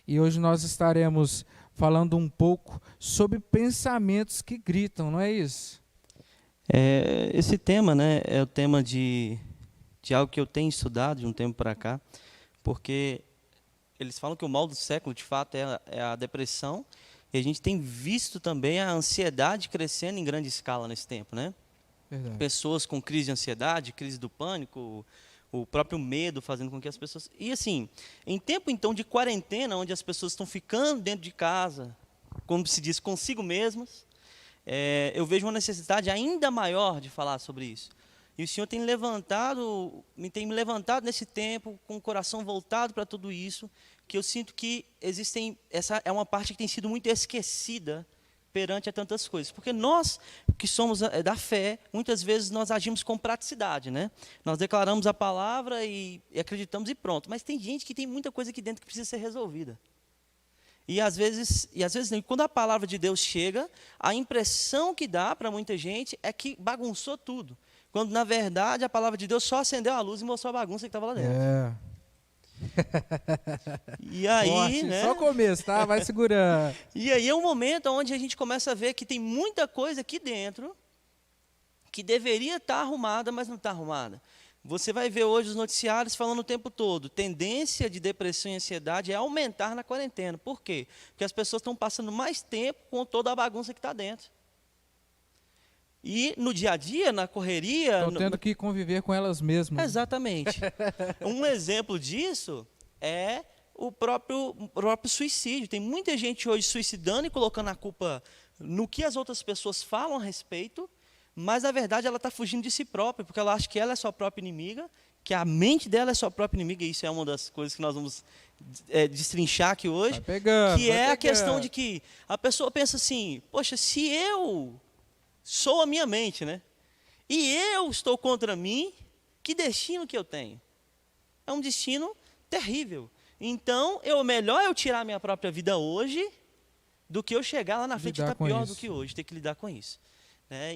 E hoje nós estaremos falando um pouco sobre pensamentos que gritam, não é isso? Esse tema, né, é o tema de algo que eu tenho estudado de um tempo para cá, porque eles falam que o mal do século, de fato, é a depressão, e a gente tem visto também a ansiedade crescendo em grande escala nesse tempo, né? Verdade. Pessoas com crise de ansiedade, crise do pânico, o próprio medo fazendo com que as pessoas... E assim, em tempo então de quarentena, onde as pessoas estão ficando dentro de casa, como se diz, consigo mesmas, eu vejo uma necessidade ainda maior de falar sobre isso. E o Senhor tem me levantado nesse tempo, com o coração voltado para tudo isso, que eu sinto que essa é uma parte que tem sido muito esquecida perante a tantas coisas. Porque nós, que somos da fé, muitas vezes nós agimos com praticidade, né? Nós declaramos a palavra e acreditamos e pronto. Mas tem gente que tem muita coisa aqui dentro que precisa ser resolvida. E às vezes não. E quando a palavra de Deus chega, a impressão que dá para muita gente é que bagunçou tudo. Quando, na verdade, a palavra de Deus só acendeu a luz e mostrou a bagunça que estava lá dentro. É. E aí, Forte. Só o né? começo, tá? Vai segurando. E aí é um momento onde a gente começa a ver que tem muita coisa aqui dentro que deveria estar arrumada, mas não está arrumada. Você vai ver hoje os noticiários falando o tempo todo, tendência de depressão e ansiedade é aumentar na quarentena. Por quê? Porque as pessoas estão passando mais tempo com toda a bagunça que está dentro. E no dia a dia, na correria... Estão tendo que conviver com elas mesmas. Exatamente. Um exemplo disso é o próprio suicídio. Tem muita gente hoje suicidando e colocando a culpa no que as outras pessoas falam a respeito, mas, na verdade, ela está fugindo de si própria, porque ela acha que ela é sua própria inimiga, que a mente dela é sua própria inimiga, e isso é uma das coisas que nós vamos destrinchar aqui hoje, que é a questão de que a pessoa pensa assim, poxa, se eu sou a minha mente, né? E eu estou contra mim, que destino que eu tenho? É um destino terrível. Então, melhor eu tirar a minha própria vida hoje, do que eu chegar lá na frente e estar pior do que hoje, ter que lidar com isso.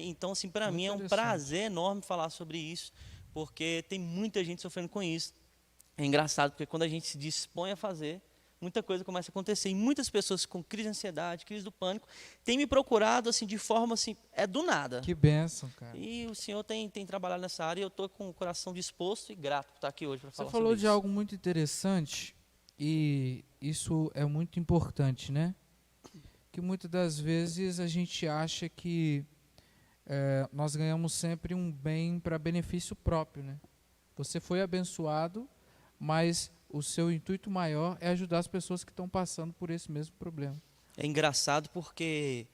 Então, assim, para mim é um prazer enorme falar sobre isso, porque tem muita gente sofrendo com isso. É engraçado, porque quando a gente se dispõe a fazer, muita coisa começa a acontecer. E muitas pessoas com crise de ansiedade, crise do pânico, têm me procurado assim, de forma assim, do nada. Que bênção, cara. E o Senhor tem trabalhado nessa área e eu estou com o coração disposto e grato por estar aqui hoje para falar sobre isso. Você falou de algo muito interessante e isso é muito importante, né? Que muitas das vezes a gente acha que nós ganhamos sempre um bem para benefício próprio, né? Você foi abençoado, mas o seu intuito maior é ajudar as pessoas que estão passando por esse mesmo problema. É engraçado porque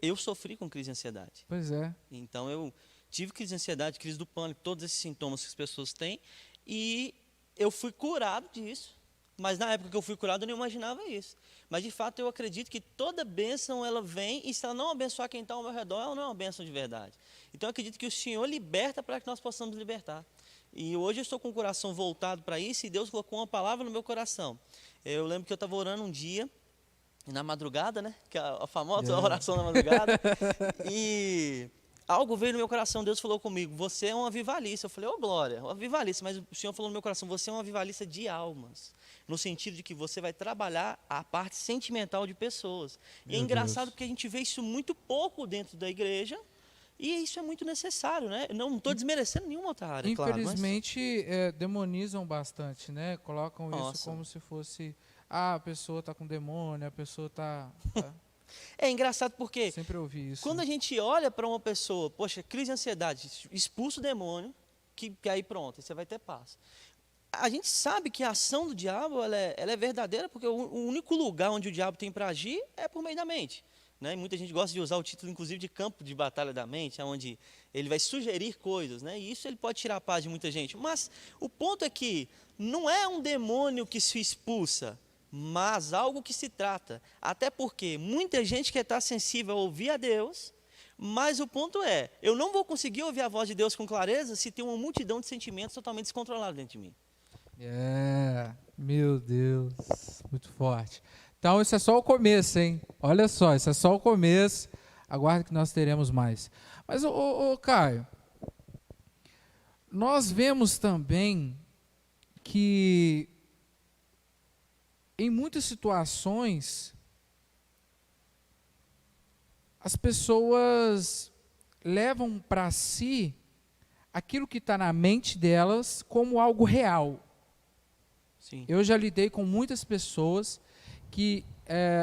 eu sofri com crise de ansiedade. Pois é. Então eu tive crise de ansiedade, crise do pânico, todos esses sintomas que as pessoas têm, e eu fui curado disso. Mas na época que eu fui curado eu não imaginava isso. Mas de fato eu acredito que toda bênção ela vem, e se ela não abençoar quem está ao meu redor, ela não é uma bênção de verdade. Então eu acredito que o Senhor liberta para que nós possamos libertar. E hoje eu estou com o coração voltado para isso, e Deus colocou uma palavra no meu coração. Eu lembro que eu estava orando um dia, na madrugada, né? Que é a famosa oração na madrugada. E algo veio no meu coração, Deus falou comigo, você é um avivalista. Eu falei, glória, um avivalista. Mas o Senhor falou no meu coração, você é um avivalista de almas. No sentido de que você vai trabalhar a parte sentimental de pessoas. E é engraçado porque a gente vê isso muito pouco dentro da igreja, e isso é muito necessário, né? Não estou desmerecendo nenhuma outra área, Infelizmente, demonizam bastante, né? Colocam isso como se fosse, a pessoa está com demônio, a pessoa está... É engraçado porque sempre ouvi isso. Quando a gente olha para uma pessoa, poxa, crise de ansiedade, expulsa o demônio, que aí pronto, você vai ter paz. A gente sabe que a ação do diabo ela é verdadeira, porque o único lugar onde o diabo tem para agir é por meio da mente. Né? E muita gente gosta de usar o título, inclusive, de campo de batalha da mente, onde ele vai sugerir coisas, né? E isso ele pode tirar a paz de muita gente. Mas o ponto é que não é um demônio que se expulsa, mas algo que se trata. Até porque muita gente quer estar sensível a ouvir a Deus, mas o ponto é, eu não vou conseguir ouvir a voz de Deus com clareza se tem uma multidão de sentimentos totalmente descontrolados dentro de mim. Meu Deus, muito forte. Então isso é só o começo, hein? Olha só, isso é só o começo. Aguarde que nós teremos mais. Mas, Caio, nós vemos também que em muitas situações, as pessoas levam para si aquilo que está na mente delas como algo real. Sim. Eu já lidei com muitas pessoas que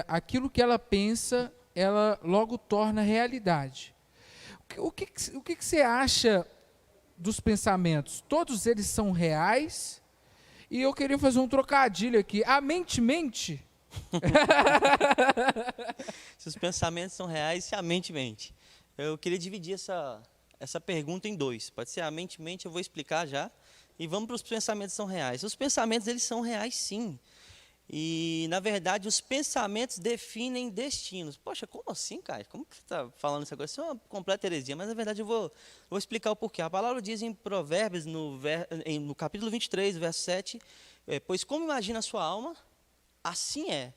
aquilo que ela pensa, ela logo torna realidade. O que você acha dos pensamentos? Todos eles são reais? E eu queria fazer um trocadilho aqui. A mente mente? Se os pensamentos são reais, se a mente mente. Eu queria dividir essa pergunta em dois. Pode ser a mente mente, eu vou explicar já. E vamos para os pensamentos são reais. Os pensamentos, eles são reais, sim. E, na verdade, os pensamentos definem destinos. Poxa, como assim, cara? Como que você está falando isso agora? Isso é uma completa heresia, mas, na verdade, eu vou explicar o porquê. A palavra diz em Provérbios, no capítulo 23, verso 7, pois como imagina a sua alma, assim é.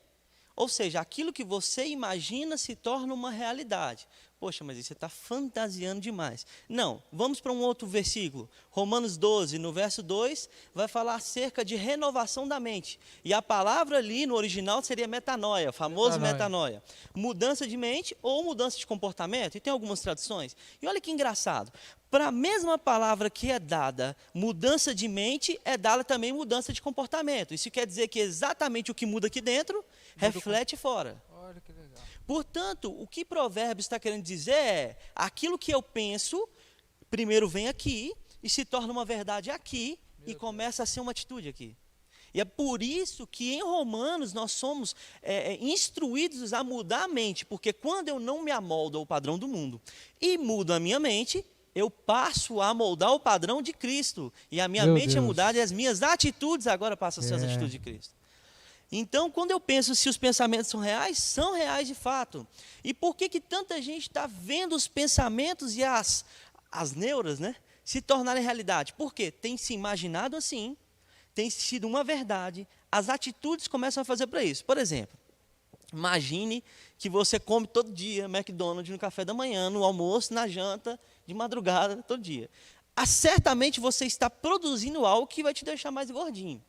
Ou seja, aquilo que você imagina se torna uma realidade. Poxa, mas você está fantasiando demais. Não, vamos para um outro versículo. Romanos 12, no verso 2, vai falar acerca de renovação da mente. E a palavra ali no original seria metanoia, famoso metanoia. Mudança de mente ou mudança de comportamento. E tem algumas traduções. E olha que engraçado. Para a mesma palavra que é dada mudança de mente, é dada também mudança de comportamento. Isso quer dizer que exatamente o que muda aqui dentro, reflete fora. Olha que legal. Portanto, o que Provérbios está querendo dizer é, aquilo que eu penso, primeiro vem aqui, e se torna uma verdade aqui, e começa a ser uma atitude aqui. E é por isso que em Romanos nós somos instruídos a mudar a mente, porque quando eu não me amoldo ao padrão do mundo, e mudo a minha mente, eu passo a moldar o padrão de Cristo, e a minha mente é mudada, e as minhas atitudes agora passam a ser as atitudes de Cristo. Então, quando eu penso se os pensamentos são reais de fato. E por que tanta gente está vendo os pensamentos e as neuras, né, se tornarem realidade? Porque tem se imaginado assim, tem sido uma verdade, as atitudes começam a fazer para isso. Por exemplo, imagine que você come todo dia McDonald's no café da manhã, no almoço, na janta, de madrugada, todo dia. Certamente você está produzindo algo que vai te deixar mais gordinho.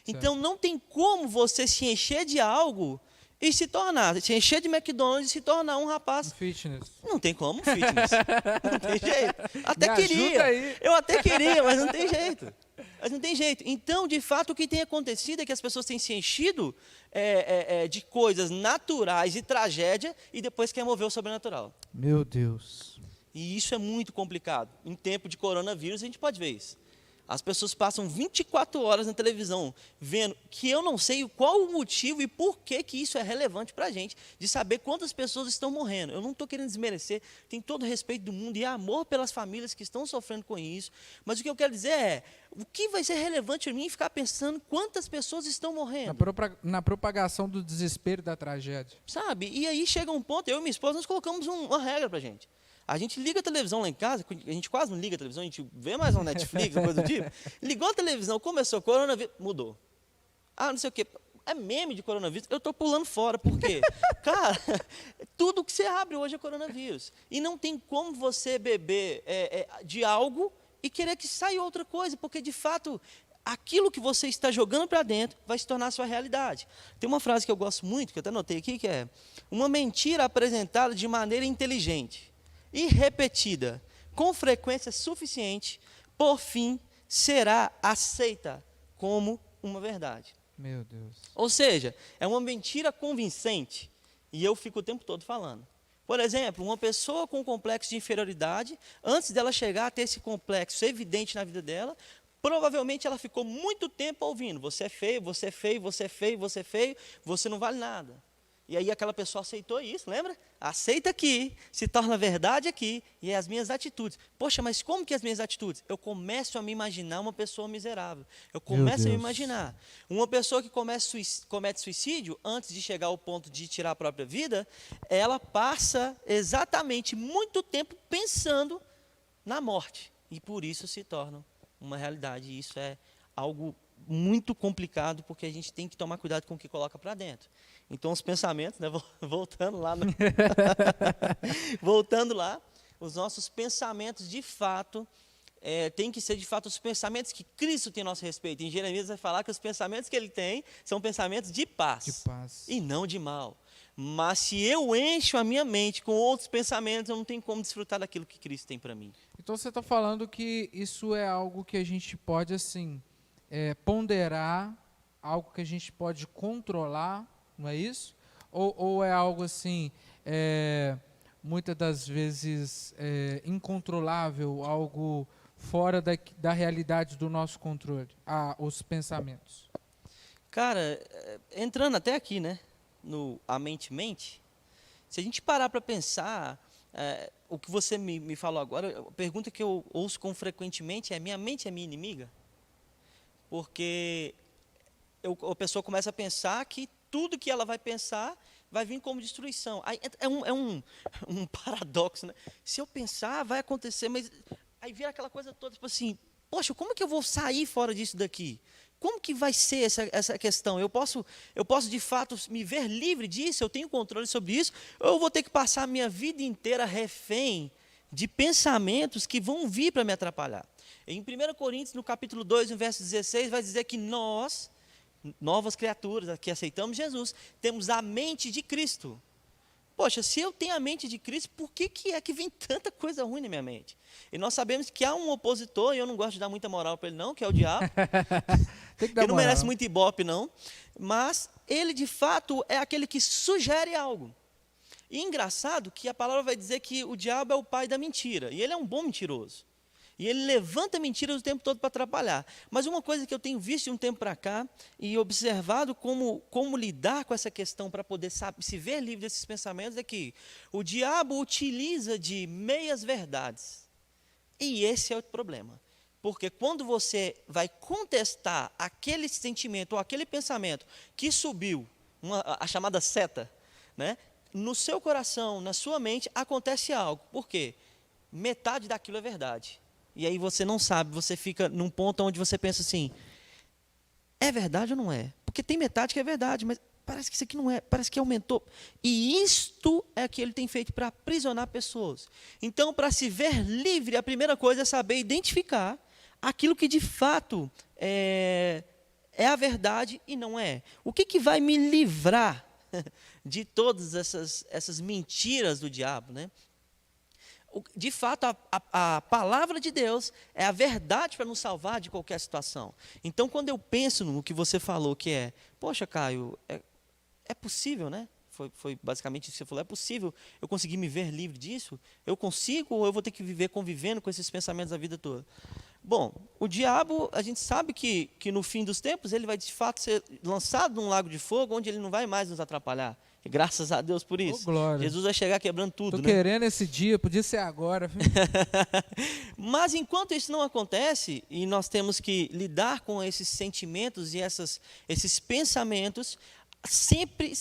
Então, não tem como você se encher de algo e se encher de McDonald's e se tornar um rapaz. Fitness. Não tem como, fitness. Não tem jeito. Até Me queria. aí. Eu até queria, mas não tem jeito. Mas não tem jeito. Então, de fato, o que tem acontecido é que as pessoas têm se enchido de coisas naturais e tragédia e depois quer mover o sobrenatural. Meu Deus. E isso é muito complicado. Em tempo de coronavírus, a gente pode ver isso. As pessoas passam 24 horas na televisão vendo que eu não sei qual o motivo e por que isso é relevante para a gente, de saber quantas pessoas estão morrendo. Eu não estou querendo desmerecer, tem todo o respeito do mundo e amor pelas famílias que estão sofrendo com isso. Mas o que eu quero dizer é, o que vai ser relevante para mim ficar pensando quantas pessoas estão morrendo? Na propagação do desespero e da tragédia. Sabe? E aí chega um ponto, eu e minha esposa, nós colocamos uma regra para a gente. A gente liga a televisão lá em casa, a gente quase não liga a televisão, a gente vê mais um Netflix, coisa do tipo. Ligou a televisão, começou, coronavírus, mudou. Ah, não sei o quê. É meme de coronavírus, eu estou pulando fora, por quê? Cara, tudo que você abre hoje é coronavírus. E não tem como você beber de algo e querer que saia outra coisa, porque de fato, aquilo que você está jogando para dentro vai se tornar a sua realidade. Tem uma frase que eu gosto muito, que eu até anotei aqui, que é: uma mentira apresentada de maneira inteligente e repetida, com frequência suficiente, por fim, será aceita como uma verdade. Meu Deus. Ou seja, é uma mentira convincente, e eu fico o tempo todo falando. Por exemplo, uma pessoa com complexo de inferioridade, antes dela chegar a ter esse complexo evidente na vida dela, provavelmente ela ficou muito tempo ouvindo: você é feio, você é feio, você é feio, você é feio, você não vale nada. E aí aquela pessoa aceitou isso, lembra? Aceita aqui, se torna verdade aqui, e é as minhas atitudes. Poxa, mas como que as minhas atitudes? Eu começo a me imaginar uma pessoa miserável. Eu começo a me imaginar. Uma pessoa que comete suicídio, antes de chegar ao ponto de tirar a própria vida, ela passa exatamente muito tempo pensando na morte. E por isso se torna uma realidade. E isso é algo muito complicado, porque a gente tem que tomar cuidado com o que coloca para dentro. Então, os pensamentos, né, voltando lá, voltando lá, os nossos pensamentos, de fato, tem que ser de fato os pensamentos que Cristo tem a nosso respeito. Em Jeremias vai falar que os pensamentos que ele tem são pensamentos de paz. E não de mal. Mas se eu encho a minha mente com outros pensamentos, eu não tenho como desfrutar daquilo que Cristo tem para mim. Então você está falando que isso é algo que a gente pode assim ponderar, algo que a gente pode controlar, não é isso? Ou é algo assim, muitas das vezes incontrolável, algo fora da realidade do nosso controle, os pensamentos? Cara, entrando até aqui, né, a mente, se a gente parar para pensar, o que você me falou agora, a pergunta que eu ouço com frequentemente é: minha mente é minha inimiga? Porque a pessoa começa a pensar que tudo que ela vai pensar vai vir como destruição. Aí é um paradoxo, né? Se eu pensar, vai acontecer, mas aí vira aquela coisa toda, tipo assim, poxa, como é que eu vou sair fora disso daqui? Como que vai ser essa questão? Eu posso de fato me ver livre disso? Eu tenho controle sobre isso? Ou eu vou ter que passar a minha vida inteira refém de pensamentos que vão vir para me atrapalhar? Em 1 Coríntios, no capítulo 2, no verso 16, vai dizer que nós, novas criaturas que aceitamos Jesus, temos a mente de Cristo. Poxa, se eu tenho a mente de Cristo, por que é que vem tanta coisa ruim na minha mente? E nós sabemos que há um opositor, e eu não gosto de dar muita moral para ele não, que é o diabo. Tem que dar ele não moral. merece muito ibope não, mas ele de fato é aquele que sugere algo. E engraçado que a palavra vai dizer que o diabo é o pai da mentira, e ele é um bom mentiroso. E ele levanta mentiras o tempo todo para atrapalhar. Mas uma coisa que eu tenho visto de um tempo para cá e observado como lidar com essa questão para poder se ver livre desses pensamentos é que o diabo utiliza de meias verdades. E esse é o problema. Porque quando você vai contestar aquele sentimento ou aquele pensamento que subiu, a chamada seta, né, no seu coração, na sua mente, acontece algo. Por quê? Metade daquilo é verdade. E aí você não sabe, você fica num ponto onde você pensa assim, é verdade ou não é? Porque tem metade que é verdade, mas parece que isso aqui não é, parece que aumentou. E isto é que ele tem feito para aprisionar pessoas. Então, para se ver livre, a primeira coisa é saber identificar aquilo que de fato é a verdade e não é. O que vai me livrar de todas essas mentiras do diabo, né? De fato, a palavra de Deus é a verdade para nos salvar de qualquer situação. Então, quando eu penso no que você falou, que é, poxa, Caio, é possível, né? Foi basicamente isso que você falou, é possível eu conseguir me ver livre disso? Eu consigo ou eu vou ter que viver convivendo com esses pensamentos a vida toda? Bom, o diabo, a gente sabe que no fim dos tempos, ele vai de fato ser lançado num lago de fogo, onde ele não vai mais nos atrapalhar. E graças a Deus por isso. Glória. Jesus vai chegar quebrando tudo. Tô querendo esse dia, podia ser agora. Mas enquanto isso não acontece, e nós temos que lidar com esses sentimentos e esses pensamentos, sempre,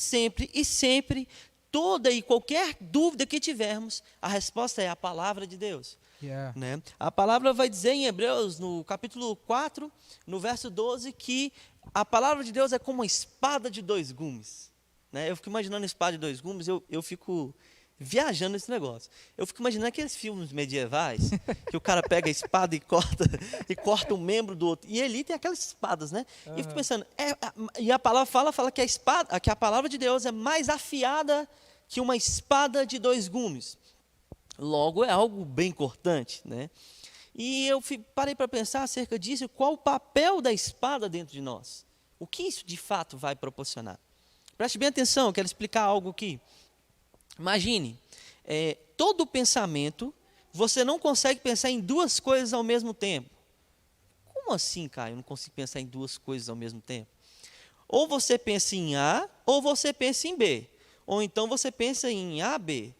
toda e qualquer dúvida que tivermos, a resposta é a palavra de Deus. Yeah. Né? A palavra vai dizer em Hebreus, no capítulo 4, no verso 12, que a palavra de Deus é como uma espada de dois gumes. Né? Eu fico imaginando a espada de dois gumes, eu fico viajando nesse negócio. Eu fico imaginando aqueles filmes medievais, que o cara pega a espada e corta um membro do outro. E ali tem aquelas espadas, né? E eu fico pensando, e a palavra fala que a palavra de Deus é mais afiada que uma espada de dois gumes. Logo, é algo bem cortante, né? E eu parei para pensar acerca disso, qual o papel da espada dentro de nós? O que isso de fato vai proporcionar? Preste bem atenção, eu quero explicar algo aqui. Imagine, todo pensamento, você não consegue pensar em duas coisas ao mesmo tempo. Como assim, Caio? Eu não consigo pensar em duas coisas ao mesmo tempo? Ou você pensa em A, ou você pensa em B. Ou então você pensa em A, B.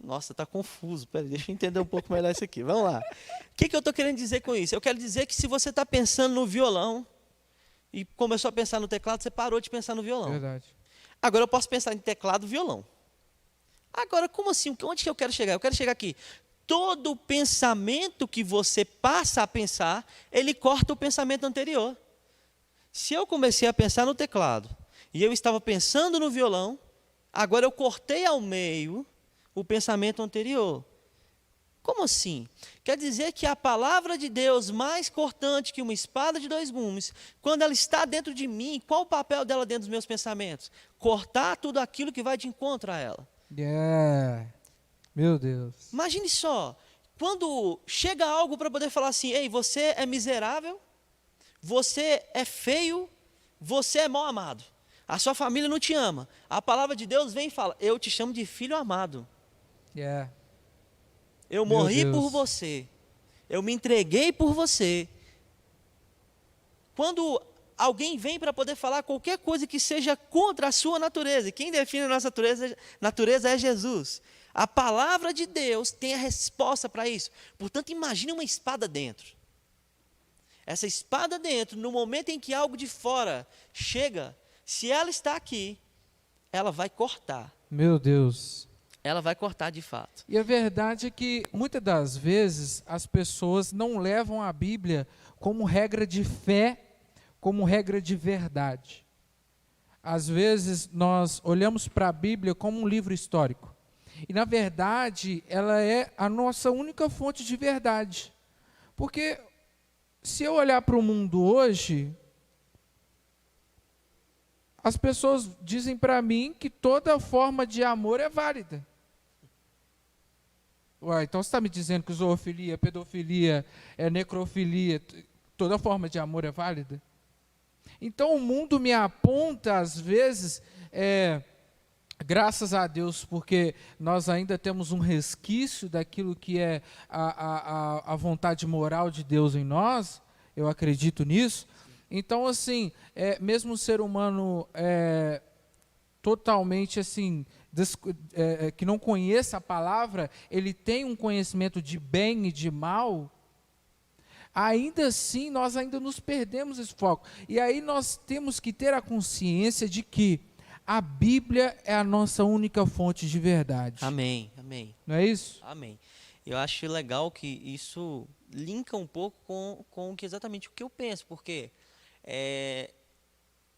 Nossa, está confuso. Peraí, deixa eu entender um pouco melhor isso aqui. Vamos lá. O que eu estou querendo dizer com isso? Eu quero dizer que se você está pensando no violão e começou a pensar no teclado, você parou de pensar no violão. Verdade. Agora eu posso pensar em teclado e violão. Agora, como assim? Onde que eu quero chegar? Eu quero chegar aqui. Todo pensamento que você passa a pensar, ele corta o pensamento anterior. Se eu comecei a pensar no teclado e eu estava pensando no violão, agora eu cortei ao meio o pensamento anterior. Como assim? Quer dizer que a palavra de Deus, mais cortante que uma espada de dois gumes, quando ela está dentro de mim, qual o papel dela dentro dos meus pensamentos? Cortar tudo aquilo que vai de encontro a ela. Meu Deus. Imagine só, quando chega algo para poder falar assim, ei, você é miserável, você é feio, você é mal amado, a sua família não te ama. A palavra de Deus vem e fala, eu te chamo de filho amado. Eu morri por você. Eu me entreguei por você. Quando alguém vem para poder falar qualquer coisa que seja contra a sua natureza, e quem define a nossa natureza é Jesus. A palavra de Deus tem a resposta para isso. Portanto, imagine uma espada dentro. Essa espada dentro, no momento em que algo de fora chega, se ela está aqui, ela vai cortar. Meu Deus. Ela vai cortar de fato. E a verdade é que, muitas das vezes, as pessoas não levam a Bíblia como regra de fé, como regra de verdade. Às vezes, nós olhamos para a Bíblia como um livro histórico. E, na verdade, ela é a nossa única fonte de verdade. Porque, se eu olhar para o mundo hoje, as pessoas dizem para mim que toda forma de amor é válida. Ué, então você está me dizendo que zoofilia, pedofilia, necrofilia, toda forma de amor é válida? Então o mundo me aponta, às vezes, graças a Deus, porque nós ainda temos um resquício daquilo que é a vontade moral de Deus em nós, eu acredito nisso. Então, assim, mesmo o ser humano totalmente assim, que não conheça a palavra, ele tem um conhecimento de bem e de mal, ainda assim nós ainda nos perdemos esse foco. E aí nós temos que ter a consciência de que a Bíblia é a nossa única fonte de verdade. Amém, amém. Não é isso? Amém. Eu acho legal que isso linka um pouco com exatamente o que eu penso, porque,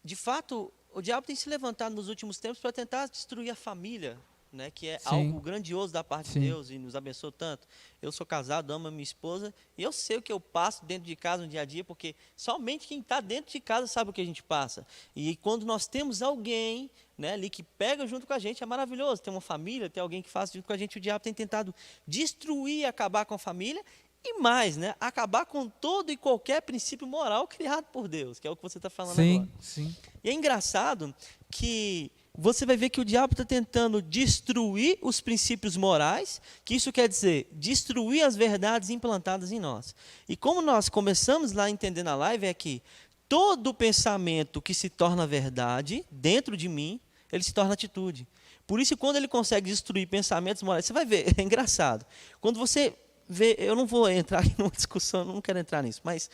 de fato, o diabo tem se levantado nos últimos tempos para tentar destruir a família, né, que é algo grandioso da parte de Deus e nos abençoou tanto. Eu sou casado, amo a minha esposa, e eu sei o que eu passo dentro de casa no dia a dia, porque somente quem está dentro de casa sabe o que a gente passa. E quando nós temos alguém, né, ali que pega junto com a gente, é maravilhoso. Tem uma família, tem alguém que faz junto com a gente. O diabo tem tentado destruir, acabar com a família, e mais, né, acabar com todo e qualquer princípio moral criado por Deus, que é o que você está falando agora. Sim. E é engraçado que você vai ver que o diabo está tentando destruir os princípios morais, que isso quer dizer destruir as verdades implantadas em nós. E como nós começamos lá a entender na live, é que todo pensamento que se torna verdade dentro de mim, ele se torna atitude. Por isso, quando ele consegue destruir pensamentos morais, você vai ver, é engraçado. Quando você vê, eu não vou entrar aqui numa discussão, não quero entrar nisso, mas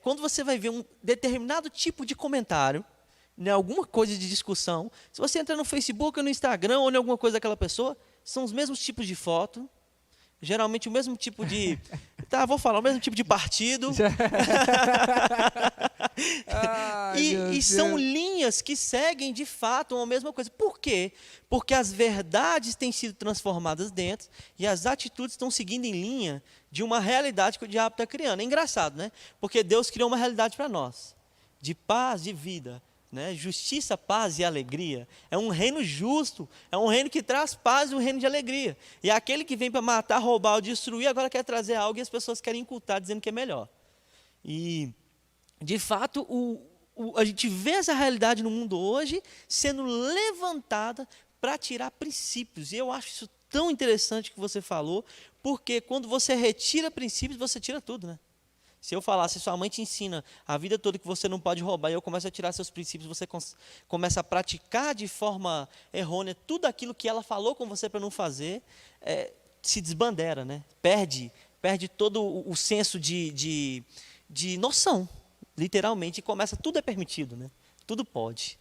quando você vai ver um determinado tipo de comentário, né, alguma coisa de discussão, se você entrar no Facebook ou no Instagram ou em alguma coisa daquela pessoa, são os mesmos tipos de foto, geralmente o mesmo tipo de... vou falar, o mesmo tipo de partido. E são linhas que seguem, de fato, a mesma coisa. Por quê? Porque as verdades têm sido transformadas dentro e as atitudes estão seguindo em linha de uma realidade que o diabo está criando. É engraçado, né? Porque Deus criou uma realidade para nós, de paz, de vida, né? Justiça, paz e alegria. É um reino justo, é um reino que traz paz e um reino de alegria. E aquele que vem para matar, roubar ou destruir, agora quer trazer algo e as pessoas querem incultar, dizendo que é melhor. E, de fato, a gente vê essa realidade no mundo hoje sendo levantada para tirar princípios. E eu acho isso tão interessante que você falou, porque quando você retira princípios, você tira tudo, né? Se eu falar, se sua mãe te ensina a vida toda que você não pode roubar, e eu começo a tirar seus princípios, você começa a praticar de forma errônea tudo aquilo que ela falou com você para não fazer, se desbandera, né? Perde todo o senso de noção, literalmente, e começa, tudo é permitido, né? Tudo pode,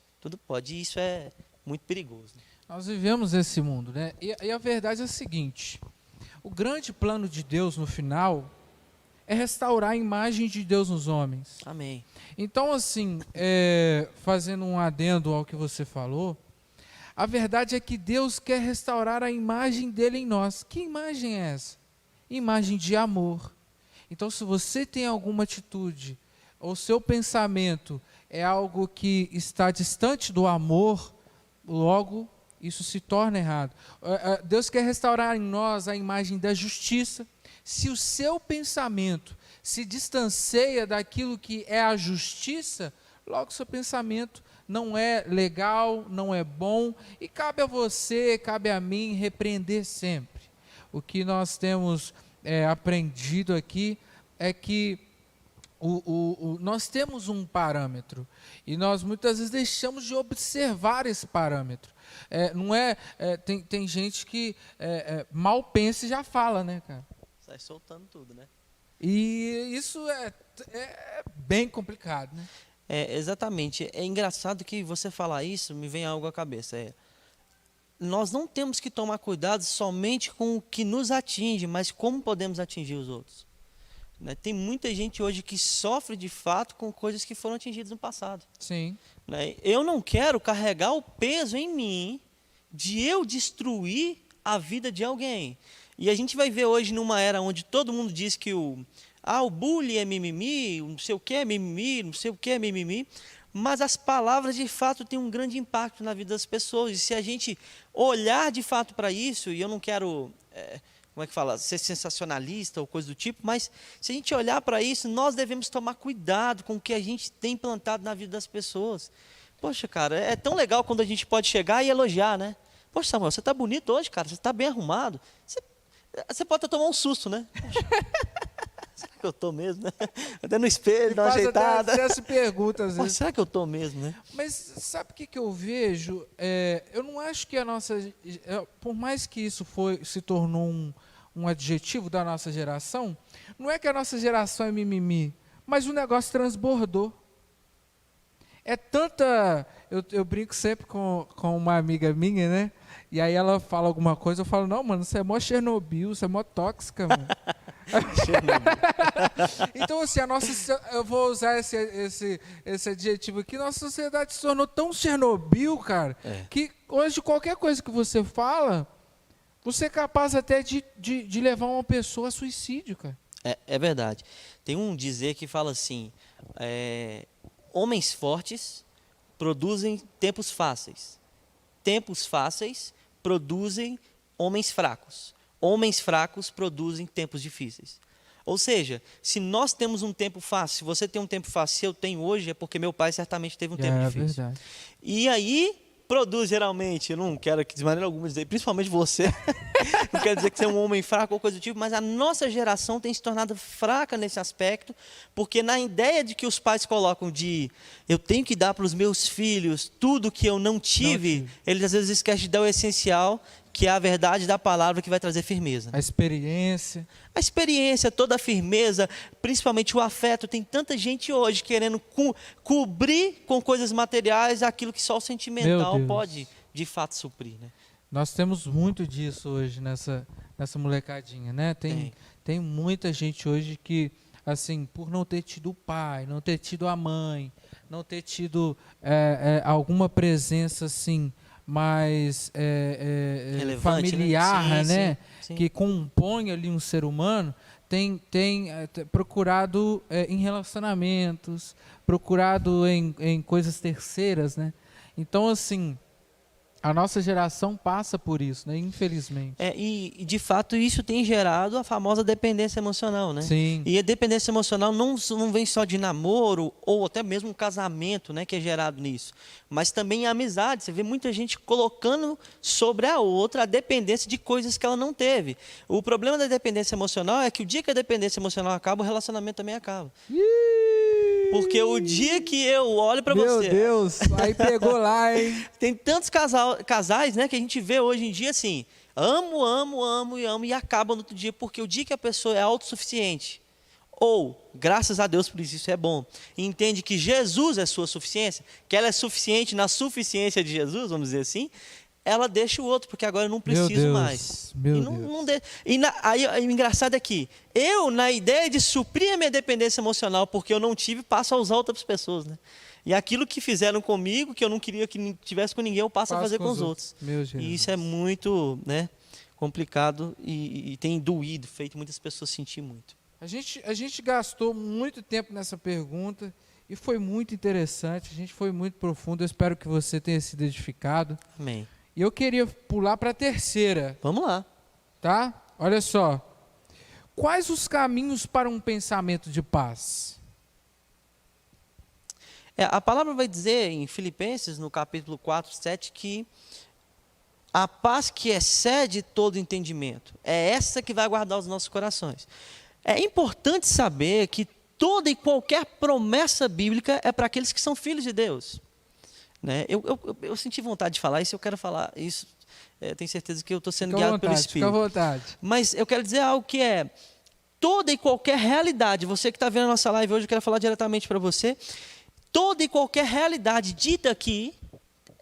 e isso é muito perigoso. Nós vivemos esse mundo, né? E a verdade é a seguinte, o grande plano de Deus no final é restaurar a imagem de Deus nos homens. Amém. Então, assim, fazendo um adendo ao que você falou, a verdade é que Deus quer restaurar a imagem dele em nós. Que imagem é essa? imagem de amor. Então, se você tem alguma atitude, ou seu pensamento é algo que está distante do amor, logo isso se torna errado. Deus quer restaurar em nós a imagem da justiça. Se o seu pensamento se distancia daquilo que é a justiça, logo seu pensamento não é legal, não é bom, e cabe a você, cabe a mim repreender sempre. O que nós temos aprendido aqui é que nós temos um parâmetro, e nós muitas vezes deixamos de observar esse parâmetro. Tem gente que mal pensa e já fala, né, cara? Sai soltando tudo, né? E isso é bem complicado, né? Exatamente. É engraçado que você falar isso, me vem algo à cabeça. Nós não temos que tomar cuidado somente com o que nos atinge, mas como podemos atingir os outros. Né? Tem muita gente hoje que sofre de fato com coisas que foram atingidas no passado. Sim. Né? Eu não quero carregar o peso em mim de eu destruir a vida de alguém. E a gente vai ver hoje numa era onde todo mundo diz que o bullying é mimimi, não sei o que é mimimi, não sei o que é mimimi, mas as palavras de fato têm um grande impacto na vida das pessoas. E se a gente olhar de fato para isso, e eu não quero, como é que fala, ser sensacionalista ou coisa do tipo, mas se a gente olhar para isso, nós devemos tomar cuidado com o que a gente tem plantado na vida das pessoas. Poxa, cara, é tão legal quando a gente pode chegar e elogiar, né? Poxa, Samuel, você está bonito hoje, cara, você está bem arrumado. Você pode até tomar um susto, né? Será que eu estou mesmo, né? Até no espelho, dá uma ajeitada. Até se pergunta às vezes. Será que eu estou mesmo, né? Mas sabe o que eu vejo? Eu não acho que a nossa... por mais que isso se tornou um adjetivo da nossa geração, não é que a nossa geração é mimimi, mas o negócio transbordou. É tanta... Eu brinco sempre com uma amiga minha, né? E aí ela fala alguma coisa, eu falo, não, mano, você é mó Chernobyl, você é mó tóxica, mano. Então, assim, eu vou usar esse adjetivo aqui, nossa sociedade se tornou tão Chernobyl, cara, que hoje qualquer coisa que você fala, você é capaz até de levar uma pessoa a suicídio, cara. É verdade. Tem um dizer que fala assim, homens fortes produzem tempos fáceis. Tempos fáceis produzem homens fracos. Homens fracos produzem tempos difíceis. Ou seja, se nós temos um tempo fácil, se você tem um tempo fácil, se eu tenho hoje, é porque meu pai certamente teve um tempo difícil. Verdade. E aí produz geralmente, eu não quero que de maneira alguma dizer, principalmente você, não quero dizer que você é um homem fraco ou coisa do tipo, mas a nossa geração tem se tornado fraca nesse aspecto, porque na ideia de que os pais colocam de eu tenho que dar para os meus filhos tudo que eu não tive, eles às vezes esquecem de dar o essencial, que é a verdade da palavra que vai trazer firmeza. A experiência. A experiência, toda a firmeza, principalmente o afeto. Tem tanta gente hoje querendo cobrir com coisas materiais aquilo que só o sentimental pode, de fato, suprir. Né? Nós temos muito disso hoje nessa molecadinha, né? Tem muita gente hoje que, assim, por não ter tido o pai, não ter tido a mãe, não ter tido alguma presença, assim, mais familiar, né? Sim. Que compõe ali um ser humano, tem procurado em relacionamentos, procurado em coisas terceiras, né? Então, assim, a nossa geração passa por isso, né? Infelizmente. E de fato isso tem gerado a famosa dependência emocional, né? Sim. E a dependência emocional não vem só de namoro ou até mesmo um casamento, né, que é gerado nisso, mas também a amizade. Você vê muita gente colocando sobre a outra a dependência de coisas que ela não teve. O problema da dependência emocional é que o dia que a dependência emocional acaba, o relacionamento também acaba. Porque o dia que eu olho para você... Meu Deus, aí pegou lá, hein? Tem tantos casais, né, que a gente vê hoje em dia assim, amo e acaba no outro dia, porque o dia que a pessoa é autossuficiente, ou, graças a Deus por isso é bom, e entende que Jesus é sua suficiência, que ela é suficiente na suficiência de Jesus, vamos dizer assim, ela deixa o outro, porque agora eu não preciso mais. Aí o engraçado é que eu, na ideia de suprir a minha dependência emocional, porque eu não tive, passo a usar outras pessoas, né? E aquilo que fizeram comigo, que eu não queria que tivesse com ninguém, eu passo a fazer com os outros. Meu Jesus. E isso é muito, né, complicado e tem doído, feito muitas pessoas sentir muito. A gente gastou muito tempo nessa pergunta e foi muito interessante, a gente foi muito profundo, eu espero que você tenha sido edificado. Amém. E eu queria pular para a terceira. Vamos lá. Tá? Olha só. Quais os caminhos para um pensamento de paz? A palavra vai dizer em Filipenses, no capítulo 4, 7, que a paz que excede todo entendimento, é essa que vai guardar os nossos corações. É importante saber que toda e qualquer promessa bíblica é para aqueles que são filhos de Deus. Né? Eu senti vontade de falar isso, eu quero falar isso. Tenho certeza que eu estou sendo guiado pelo Espírito. Fica à vontade. Mas eu quero dizer algo que é toda e qualquer realidade. Você que está vendo a nossa live hoje, eu quero falar diretamente para você. Toda e qualquer realidade dita aqui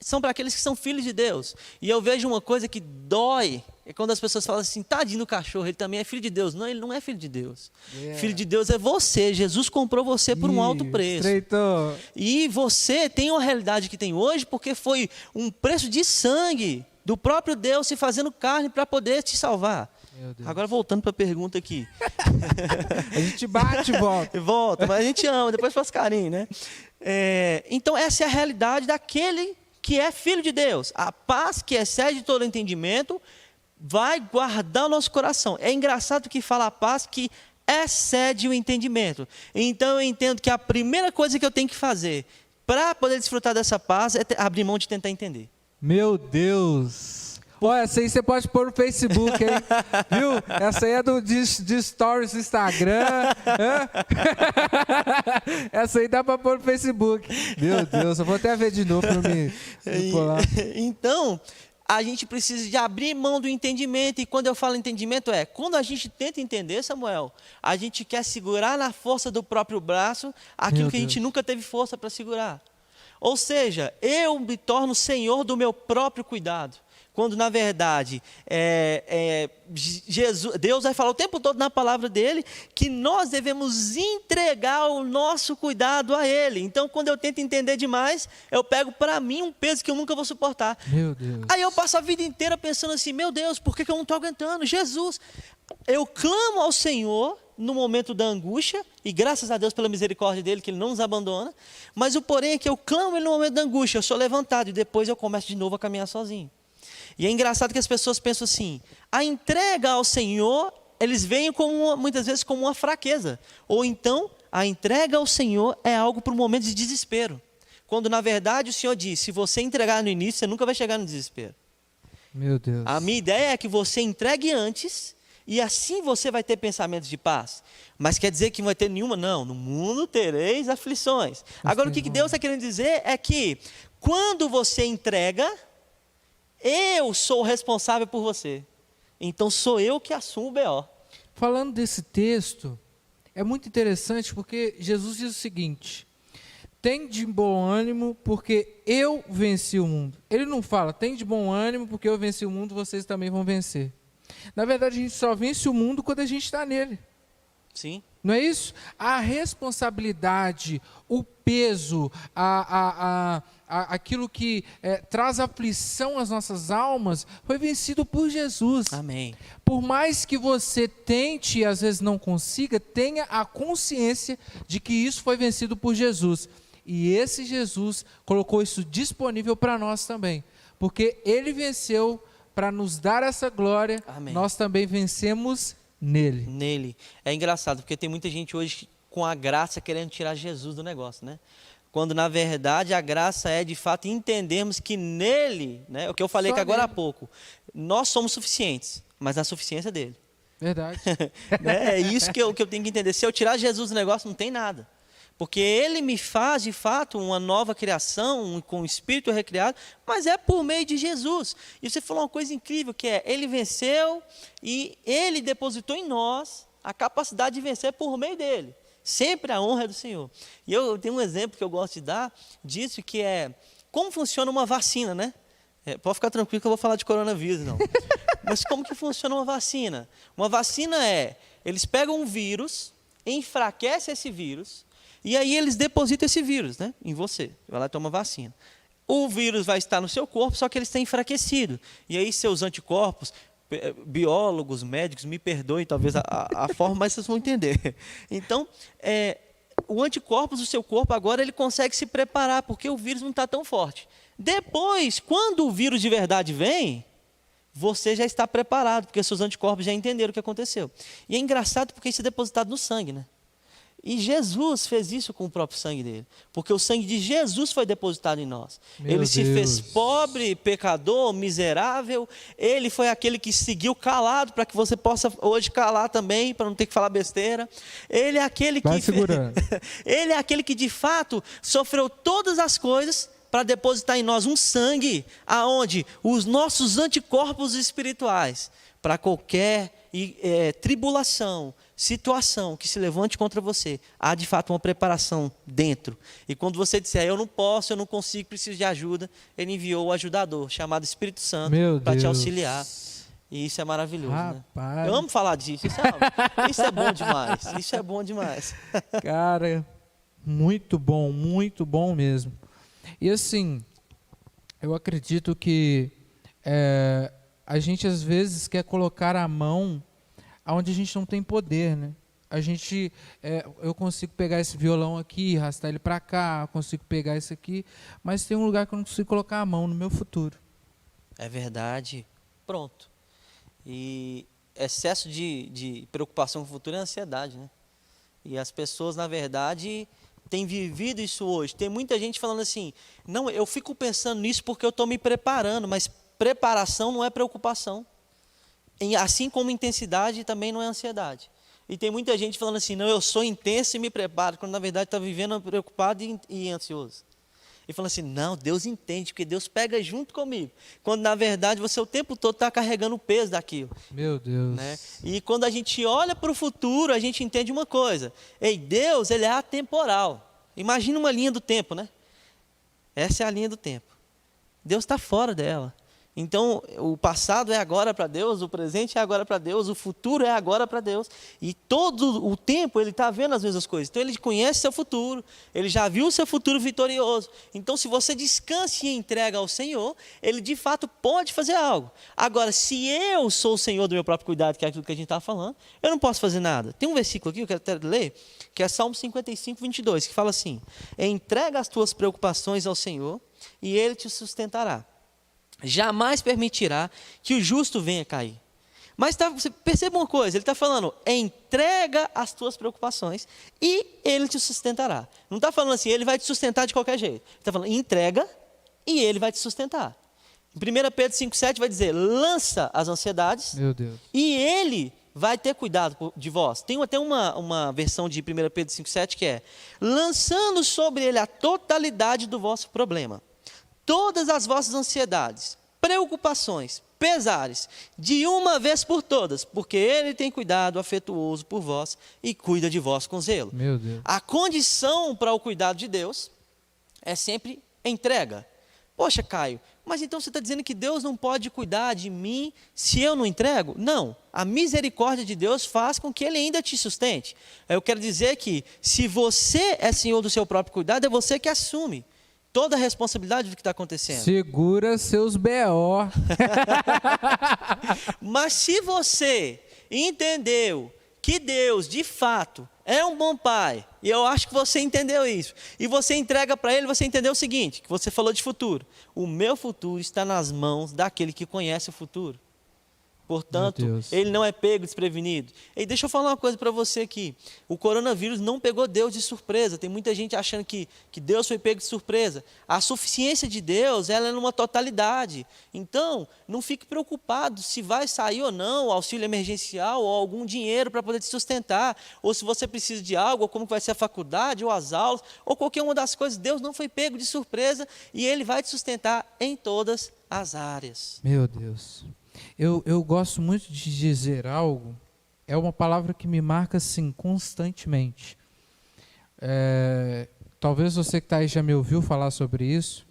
são para aqueles que são filhos de Deus. E eu vejo uma coisa que dói, é quando as pessoas falam assim, tadinho do cachorro, ele também é filho de Deus. Não, ele não é filho de Deus. Filho de Deus é você. Jesus comprou você por um alto preço. Estreitou. E você tem uma realidade que tem hoje porque foi um preço de sangue do próprio Deus se fazendo carne para poder te salvar. Agora voltando para a pergunta aqui. A gente bate e volta. Volta, mas a gente ama, depois faz carinho, né? Então essa é a realidade daquele que é filho de Deus. A paz que excede todo entendimento vai guardar o nosso coração. É engraçado que fala a paz que excede o entendimento. Então eu entendo que a primeira coisa que eu tenho que fazer para poder desfrutar dessa paz é abrir mão de tentar entender. Meu Deus! Olha, essa aí você pode pôr no Facebook, hein? Viu? Essa aí é de stories do Instagram. Essa aí dá para pôr no Facebook. Meu Deus, eu vou até ver de novo para me pular. Então, a gente precisa de abrir mão do entendimento. E quando eu falo entendimento, quando a gente tenta entender, Samuel, a gente quer segurar na força do próprio braço aquilo que a gente nunca teve força para segurar. Ou seja, eu me torno senhor do meu próprio cuidado. Quando, na verdade, Deus vai falar o tempo todo na palavra dele que nós devemos entregar o nosso cuidado a ele. Então, quando eu tento entender demais, eu pego para mim um peso que eu nunca vou suportar. Meu Deus. Aí eu passo a vida inteira pensando assim, meu Deus, por que eu não estou aguentando? Jesus, eu clamo ao Senhor no momento da angústia, e graças a Deus pela misericórdia dele, que ele não nos abandona, mas o porém é que eu clamo ele no momento da angústia, eu sou levantado, e depois eu começo de novo a caminhar sozinho. E é engraçado que as pessoas pensam assim, a entrega ao Senhor, eles veem muitas vezes como uma fraqueza, ou então a entrega ao Senhor é algo para um momento de desespero, quando na verdade o Senhor diz, se você entregar no início, você nunca vai chegar no desespero. Meu Deus. A minha ideia é que você entregue antes, e assim você vai ter pensamentos de paz. Mas quer dizer que não vai ter nenhuma? Não, no mundo tereis aflições. Agora o que Deus está querendo dizer é que quando você entrega, eu sou o responsável por você. Então sou eu que assumo o BO. Falando desse texto, é muito interessante porque Jesus diz o seguinte, tem de bom ânimo porque eu venci o mundo. Ele não fala, tem de bom ânimo porque eu venci o mundo, vocês também vão vencer. Na verdade, a gente só vence o mundo quando a gente está nele. Sim. Não é isso? A responsabilidade, o peso, aquilo que traz aflição às nossas almas, foi vencido por Jesus. Amém. Por mais que você tente e às vezes não consiga, tenha a consciência de que isso foi vencido por Jesus. E esse Jesus colocou isso disponível para nós também. Porque ele venceu para nos dar essa glória. Amém. Nós também vencemos nele. É engraçado, porque tem muita gente hoje com a graça querendo tirar Jesus do negócio, né? Quando na verdade a graça é de fato entendermos que nele, né, o que eu falei que agora há pouco, nós somos suficientes, mas a suficiência dele. Verdade. Né? É isso que eu tenho que entender. Se eu tirar Jesus do negócio, não tem nada. Porque ele me faz, de fato, uma nova criação, com o espírito recriado, mas é por meio de Jesus. E você falou uma coisa incrível, que é, ele venceu e ele depositou em nós a capacidade de vencer por meio dele. Sempre a honra é do Senhor. E eu tenho um exemplo que eu gosto de dar disso, que é como funciona uma vacina, né? Pode ficar tranquilo que eu vou falar de coronavírus, não. Mas como que funciona uma vacina? Uma vacina eles pegam um vírus, enfraquecem esse vírus, e aí eles depositam esse vírus, né, em você. Vai lá e toma vacina. O vírus vai estar no seu corpo, só que ele está enfraquecido. E aí seus anticorpos biólogos, médicos, me perdoem talvez a forma, mas vocês vão entender. Então, o anticorpos do seu corpo agora ele consegue se preparar, porque o vírus não está tão forte. Depois, quando o vírus de verdade vem, você já está preparado, porque seus anticorpos já entenderam o que aconteceu. E é engraçado porque isso é depositado no sangue, né? E Jesus fez isso com o próprio sangue dele, porque o sangue de Jesus foi depositado em nós. Ele se fez pobre, pecador, miserável. Ele foi aquele que seguiu calado para que você possa hoje calar também, para não ter que falar besteira. Ele é aquele que ele é aquele que de fato sofreu todas as coisas para depositar em nós um sangue aonde os nossos anticorpos espirituais para qualquer tribulação, situação que se levante contra você, há de fato uma preparação dentro. E quando você disser, eu não posso, eu não consigo, preciso de ajuda, ele enviou o ajudador, chamado Espírito Santo, para te auxiliar. E isso é maravilhoso, rapaz, né? Eu amo falar disso, isso é bom demais, isso é bom demais. Cara, muito bom mesmo. E assim, eu acredito que a gente às vezes quer colocar a mão onde a gente não tem poder, né? Eu consigo pegar esse violão aqui, arrastar ele para cá, consigo pegar esse aqui, mas tem um lugar que eu não consigo colocar a mão no meu futuro. É verdade. Pronto. E excesso de preocupação com o futuro é ansiedade, né? E as pessoas, na verdade, têm vivido isso hoje. Tem muita gente falando assim, não, eu fico pensando nisso porque eu estou me preparando, mas preparação não é preocupação. Assim como intensidade também não é ansiedade. E tem muita gente falando assim, não, eu sou intenso e me preparo, quando na verdade está vivendo preocupado e ansioso. E falando assim, não, Deus entende, porque Deus pega junto comigo. Quando na verdade você o tempo todo está carregando o peso daquilo. Meu Deus. Né? E quando a gente olha para o futuro, a gente entende uma coisa. Deus, ele é atemporal. Imagina uma linha do tempo, né? Essa é a linha do tempo. Deus está fora dela. Então, o passado é agora para Deus, o presente é agora para Deus, o futuro é agora para Deus. E todo o tempo ele está vendo as mesmas coisas. Então, ele conhece seu futuro, ele já viu o seu futuro vitorioso. Então, se você descansa e entrega ao Senhor, ele de fato pode fazer algo. Agora, se eu sou o Senhor do meu próprio cuidado, que é aquilo que a gente está falando, eu não posso fazer nada. Tem um versículo aqui que eu quero até ler, que é Salmo 55, 22, que fala assim, entrega as tuas preocupações ao Senhor e ele te sustentará. Jamais permitirá que o justo venha cair. Mas você perceba uma coisa, ele está falando, entrega as tuas preocupações e ele te sustentará. Não está falando assim, ele vai te sustentar de qualquer jeito. Ele está falando, entrega e ele vai te sustentar. Em 1 Pedro 5,7 vai dizer, lança as ansiedades. Meu Deus. E ele vai ter cuidado de vós. Tem até uma versão de 1 Pedro 5,7 que é, lançando sobre ele a totalidade do vosso problema. Todas as vossas ansiedades, preocupações, pesares, de uma vez por todas, porque ele tem cuidado afetuoso por vós e cuida de vós com zelo. Meu Deus. A condição para o cuidado de Deus é sempre entrega. Poxa, Caio, mas então você está dizendo que Deus não pode cuidar de mim se eu não entrego? Não, a misericórdia de Deus faz com que Ele ainda te sustente. Eu quero dizer que se você é senhor do seu próprio cuidado, é você que assume toda a responsabilidade do que está acontecendo. Segura seus B.O. Mas se você entendeu que Deus, de fato, é um bom pai, e eu acho que você entendeu isso, e você entrega para Ele, você entendeu o seguinte, que você falou de futuro. O meu futuro está nas mãos daquele que conhece o futuro. Portanto, ele não é pego desprevenido. E deixa eu falar uma coisa para você aqui. O coronavírus não pegou Deus de surpresa. Tem muita gente achando que Deus foi pego de surpresa. A suficiência de Deus, ela é numa totalidade. Então, não fique preocupado se vai sair ou não o auxílio emergencial ou algum dinheiro para poder te sustentar. Ou se você precisa de algo, ou como vai ser a faculdade, ou as aulas, ou qualquer uma das coisas. Deus não foi pego de surpresa e Ele vai te sustentar em todas as áreas. Meu Deus. Eu gosto muito de dizer algo, é uma palavra que me marca assim, constantemente. Talvez você que está aí já me ouviu falar sobre isso,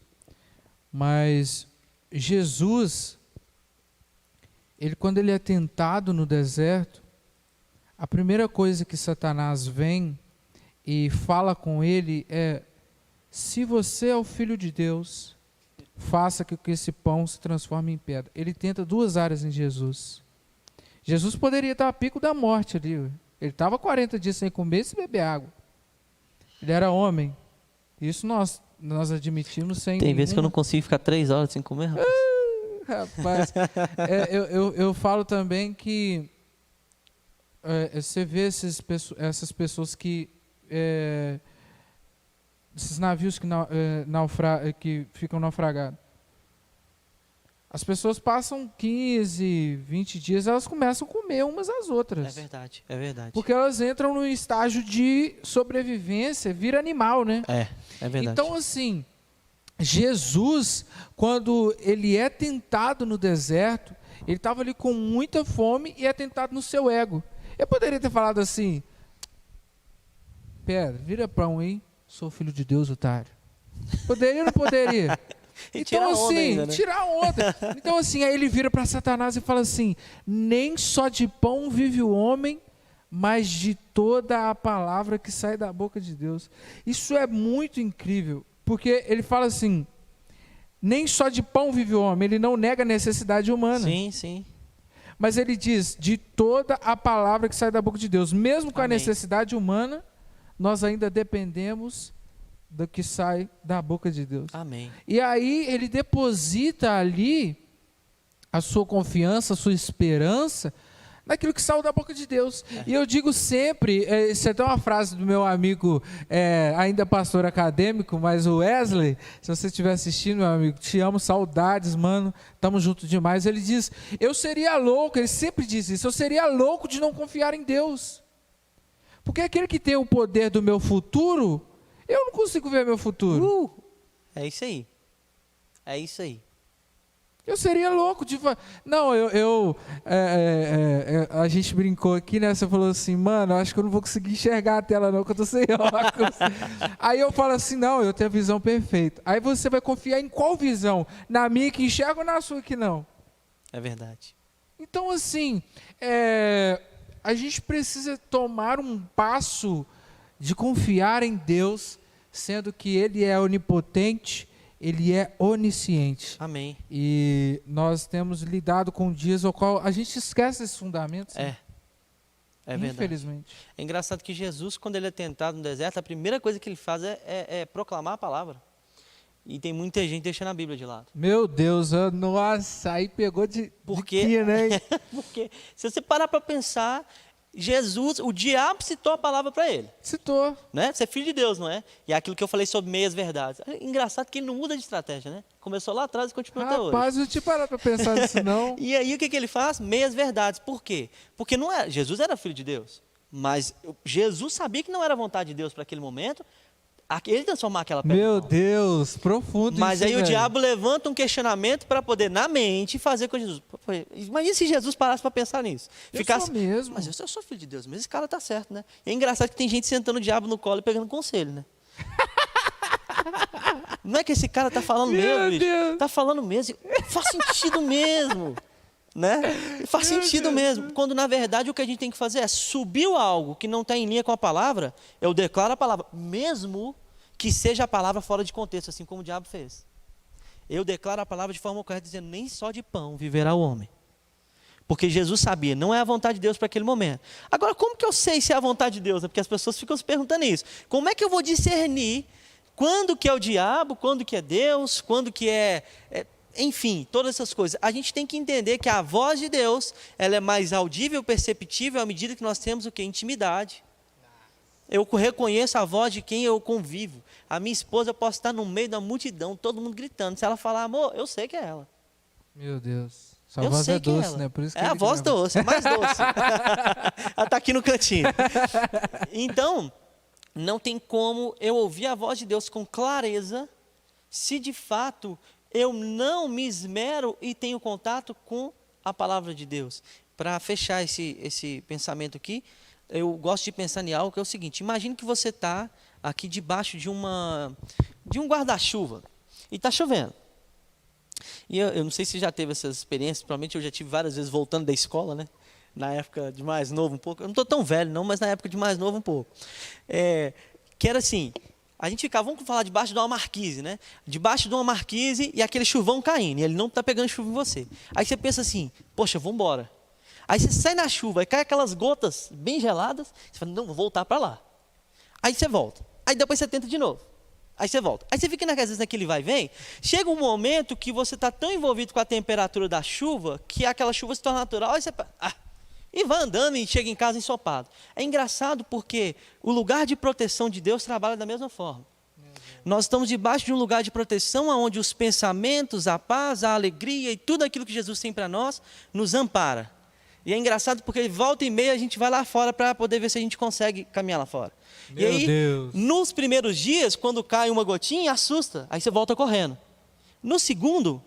mas Jesus, quando ele é tentado no deserto, a primeira coisa que Satanás vem e fala com ele é, se você é o Filho de Deus, faça que esse pão se transforme em pedra. Ele tenta duas áreas em Jesus. Jesus poderia estar a pico da morte ali. Ele estava 40 dias sem comer e sem beber água. Ele era homem. Isso nós admitimos sem Tem vezes que eu não consigo ficar 3 horas sem comer, rapaz. Rapaz, eu falo também que você vê essas pessoas que... esses navios que ficam naufragados. As pessoas passam 15, 20 dias, elas começam a comer umas às outras. É verdade, é verdade. Porque elas entram num estágio de sobrevivência, vira animal, né? É verdade. Então, assim, Jesus, quando ele é tentado no deserto, ele estava ali com muita fome e é tentado no seu ego. Eu poderia ter falado assim: Pedro, vira pão aí, sou filho de Deus, otário. Poderia ou não poderia? Então, assim, ainda, né? tirar onda. Então, assim, aí ele vira para Satanás e fala assim: nem só de pão vive o homem, mas de toda a palavra que sai da boca de Deus. Isso é muito incrível, porque ele fala assim: nem só de pão vive o homem, ele não nega a necessidade humana. Sim, sim. Mas ele diz, de toda a palavra que sai da boca de Deus. Mesmo com a Amém. necessidade humana, nós ainda dependemos do que sai da boca de Deus. Amém. E aí ele deposita ali a sua confiança, a sua esperança naquilo que saiu da boca de Deus. E eu digo sempre, isso é até uma frase do meu amigo, ainda pastor acadêmico, mas o Wesley, se você estiver assistindo, meu amigo, te amo, saudades, mano, estamos juntos demais. Ele diz, eu seria louco, ele sempre diz isso, eu seria louco de não confiar em Deus. Porque aquele que tem o poder do meu futuro, eu não consigo ver meu futuro. É isso aí. É isso aí. Eu seria louco de... Não, a gente brincou aqui, né? Você falou assim, mano, eu acho que eu não vou conseguir enxergar a tela não, que eu tô sem óculos. Aí eu falo assim, não, eu tenho a visão perfeita. Aí você vai confiar em qual visão? Na minha que enxerga ou na sua que não? É verdade. Então, assim, a gente precisa tomar um passo de confiar em Deus, sendo que Ele é onipotente, Ele é onisciente. Amém. E nós temos lidado com dias ao qual a gente esquece esses fundamentos. É verdade. Infelizmente. É engraçado que Jesus, quando ele é tentado no deserto, a primeira coisa que ele faz é proclamar a palavra. E tem muita gente deixando a Bíblia de lado. Meu Deus, nossa, aí pegou de quê, né? Porque se você parar para pensar, Jesus, o diabo citou a palavra para ele. Citou. Né? Você é filho de Deus, não é? E é aquilo que eu falei sobre meias verdades. É engraçado que ele não muda de estratégia, né? Começou lá atrás e continua até hoje. Rapaz, não te parar para pensar nisso, não. E aí o que ele faz? Meias verdades. Por quê? Porque não é, Jesus era filho de Deus, mas Jesus sabia que não era vontade de Deus para aquele momento, ele transformar aquela pedra. Meu Deus, profundo. Mas isso, aí o velho. diabo levanta um questionamento para poder, na mente, fazer com Jesus. Imagina se Jesus parasse para pensar nisso. Sou mesmo. Mas eu sou filho de Deus, mas esse cara tá certo, né? E é engraçado que tem gente sentando o diabo no colo e pegando conselho, né? Não é que esse cara tá falando mesmo, bicho? Deus. Tá falando mesmo. Faz sentido mesmo. Né? Faz sentido mesmo. Quando, na verdade, o que a gente tem que fazer é subir algo que não está em linha com a palavra, eu declaro a palavra, mesmo que seja a palavra fora de contexto, assim como o diabo fez. Eu declaro a palavra de forma correta, dizendo, nem só de pão viverá o homem. Porque Jesus sabia, não é a vontade de Deus para aquele momento. Agora, como que eu sei se é a vontade de Deus? É porque as pessoas ficam se perguntando isso. Como é que eu vou discernir quando que é o diabo, quando que é Deus, quando que enfim, todas essas coisas. A gente tem que entender que a voz de Deus, ela é mais audível, perceptível, à medida que nós temos o que? Intimidade. Eu reconheço a voz de quem eu convivo. A minha esposa, eu posso estar no meio da multidão, todo mundo gritando. Se ela falar, amor, eu sei que é ela. Meu Deus. Sua Eu voz sei é que é doce, ela. né? Por isso que É a ele voz grava. doce, é mais doce. Ela está aqui no cantinho. Então, não tem como eu ouvir a voz de Deus com clareza, se de fato eu não me esmero e tenho contato com a palavra de Deus. Para fechar esse pensamento aqui, eu gosto de pensar em algo que é o seguinte: imagine que você está aqui debaixo de um guarda-chuva e está chovendo. E eu não sei se já teve essas experiências, provavelmente eu já tive várias vezes voltando da escola, né? Na época de mais novo um pouco, eu não estou tão velho não, mas na época de mais novo um pouco. Que era assim, a gente ficava, vamos falar, debaixo de uma marquise, né? Debaixo de uma marquise e aquele chuvão caindo, e ele não está pegando chuva em você. Aí você pensa assim, poxa, vamos embora. Aí você sai na chuva, aí cai aquelas gotas bem geladas, você fala, não, vou voltar para lá. Aí você volta. Aí depois você tenta de novo. Aí você volta. Aí você fica às vezes naquele vai e vem. Chega um momento que você está tão envolvido com a temperatura da chuva, que aquela chuva se torna natural, aí você e vai andando e chega em casa ensopado. É engraçado porque o lugar de proteção de Deus trabalha da mesma forma. Nós estamos debaixo de um lugar de proteção onde os pensamentos, a paz, a alegria e tudo aquilo que Jesus tem para nós, nos ampara. E é engraçado porque volta e meia a gente vai lá fora para poder ver se a gente consegue caminhar lá fora. Meu e aí, Deus. nos primeiros dias, quando cai uma gotinha, assusta. Aí você volta correndo. No segundo,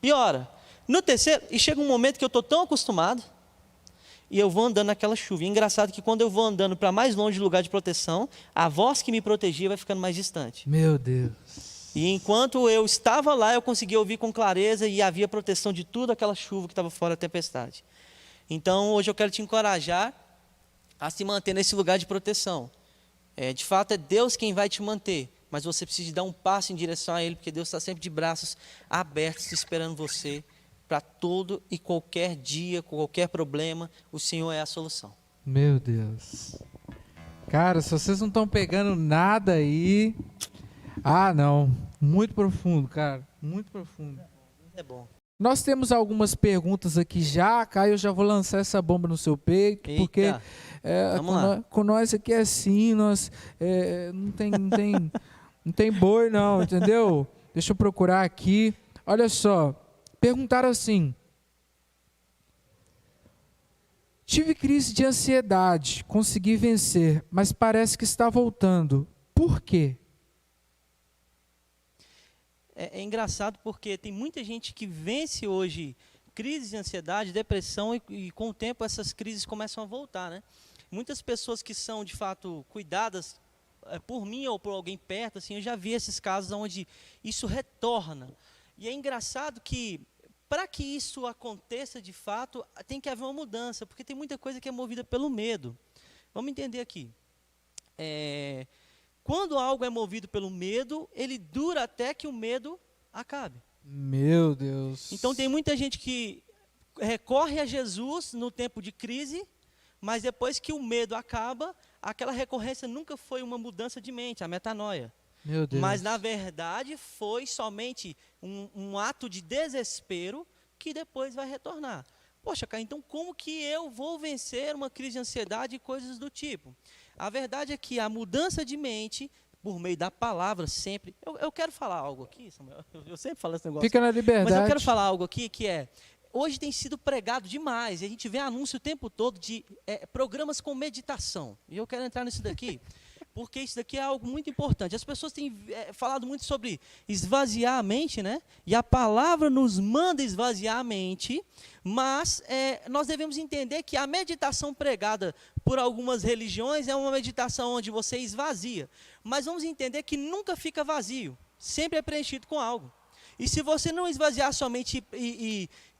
piora. No terceiro, e chega um momento que eu estou tão acostumado, e eu vou andando naquela chuva. E é engraçado que quando eu vou andando para mais longe do lugar de proteção, a voz que me protegia vai ficando mais distante. Meu Deus. E enquanto eu estava lá, eu conseguia ouvir com clareza e havia proteção de tudo aquela chuva que estava fora da tempestade. Então, hoje eu quero te encorajar a se manter nesse lugar de proteção. De fato, é Deus quem vai te manter, mas você precisa dar um passo em direção a Ele, porque Deus está sempre de braços abertos, esperando você para todo e qualquer dia, qualquer problema, o Senhor é a solução. Meu Deus. Cara, se vocês não estão pegando nada aí... Ah, não. Muito profundo, cara. Muito profundo. É bom. Nós temos algumas perguntas aqui já, Caio, eu já vou lançar essa bomba no seu peito, Eita. porque com nós aqui é assim, não tem boi não, entendeu? Deixa eu procurar aqui. Olha só, perguntaram assim: tive crise de ansiedade, consegui vencer, mas parece que está voltando. Por quê? É engraçado porque tem muita gente que vence hoje crises de ansiedade, depressão e com o tempo essas crises começam a voltar, né? Muitas pessoas que são de fato cuidadas por mim ou por alguém perto, assim, eu já vi esses casos onde isso retorna. E é engraçado que para que isso aconteça de fato, tem que haver uma mudança, porque tem muita coisa que é movida pelo medo. Vamos entender aqui. Quando algo é movido pelo medo, ele dura até que o medo acabe. Meu Deus. Então tem muita gente que recorre a Jesus no tempo de crise, mas depois que o medo acaba, aquela recorrência nunca foi uma mudança de mente, a metanoia. Meu Deus. Mas na verdade foi somente um ato de desespero que depois vai retornar. Poxa, cara, então como que eu vou vencer uma crise de ansiedade e coisas do tipo? A verdade é que a mudança de mente, por meio da palavra, sempre... Eu quero falar algo aqui, Samuel, eu sempre falo esse negócio. Fica na liberdade. Mas eu quero falar algo aqui que hoje tem sido pregado demais, e a gente vê anúncio o tempo todo de programas com meditação. E eu quero entrar nisso daqui, porque isso daqui é algo muito importante. As pessoas têm falado muito sobre esvaziar a mente, né? E a palavra nos manda esvaziar a mente, mas nós devemos entender que a meditação pregada por algumas religiões é uma meditação onde você esvazia. Mas vamos entender que nunca fica vazio, sempre é preenchido com algo. E se você não esvaziar sua mente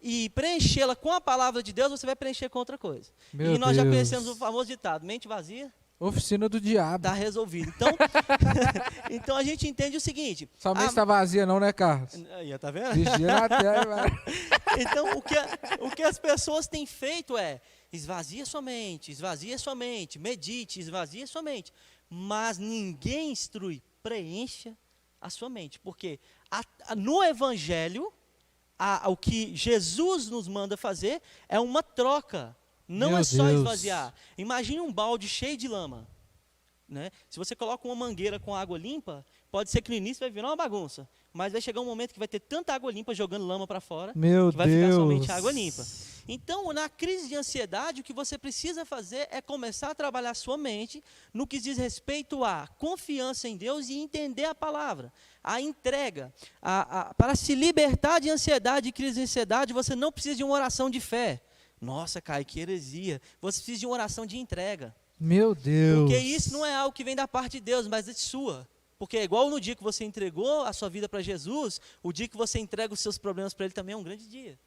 e preenchê-la com a palavra de Deus, você vai preencher com outra coisa. Meu nós já Deus. conhecemos o famoso ditado, mente vazia... Oficina do diabo. Está resolvido. Então, então a gente entende o seguinte. Sua mente está vazia não, né, Carlos? Aí, tá vendo? Vigia na tela, Então, o que as pessoas têm feito esvazia sua mente, medite, esvazia sua mente. Mas ninguém instrui, preencha a sua mente. Porque no Evangelho, o que Jesus nos manda fazer é uma troca. Não é só esvaziar. Imagine um balde cheio de lama. Né? Se você coloca uma mangueira com água limpa, pode ser que no início vai virar uma bagunça. Mas vai chegar um momento que vai ter tanta água limpa jogando lama para fora, que vai ficar somente água limpa. Então, na crise de ansiedade, o que você precisa fazer é começar a trabalhar sua mente no que diz respeito à confiança em Deus e entender a palavra, a entrega. Para se libertar de ansiedade e crise de ansiedade, você não precisa de uma oração de fé. Nossa, Caio, que heresia. Você precisa de uma oração de entrega. Meu Deus. Porque isso não é algo que vem da parte de Deus, mas é sua. Porque é igual no dia que você entregou a sua vida para Jesus, o dia que você entrega os seus problemas para Ele também é um grande dia.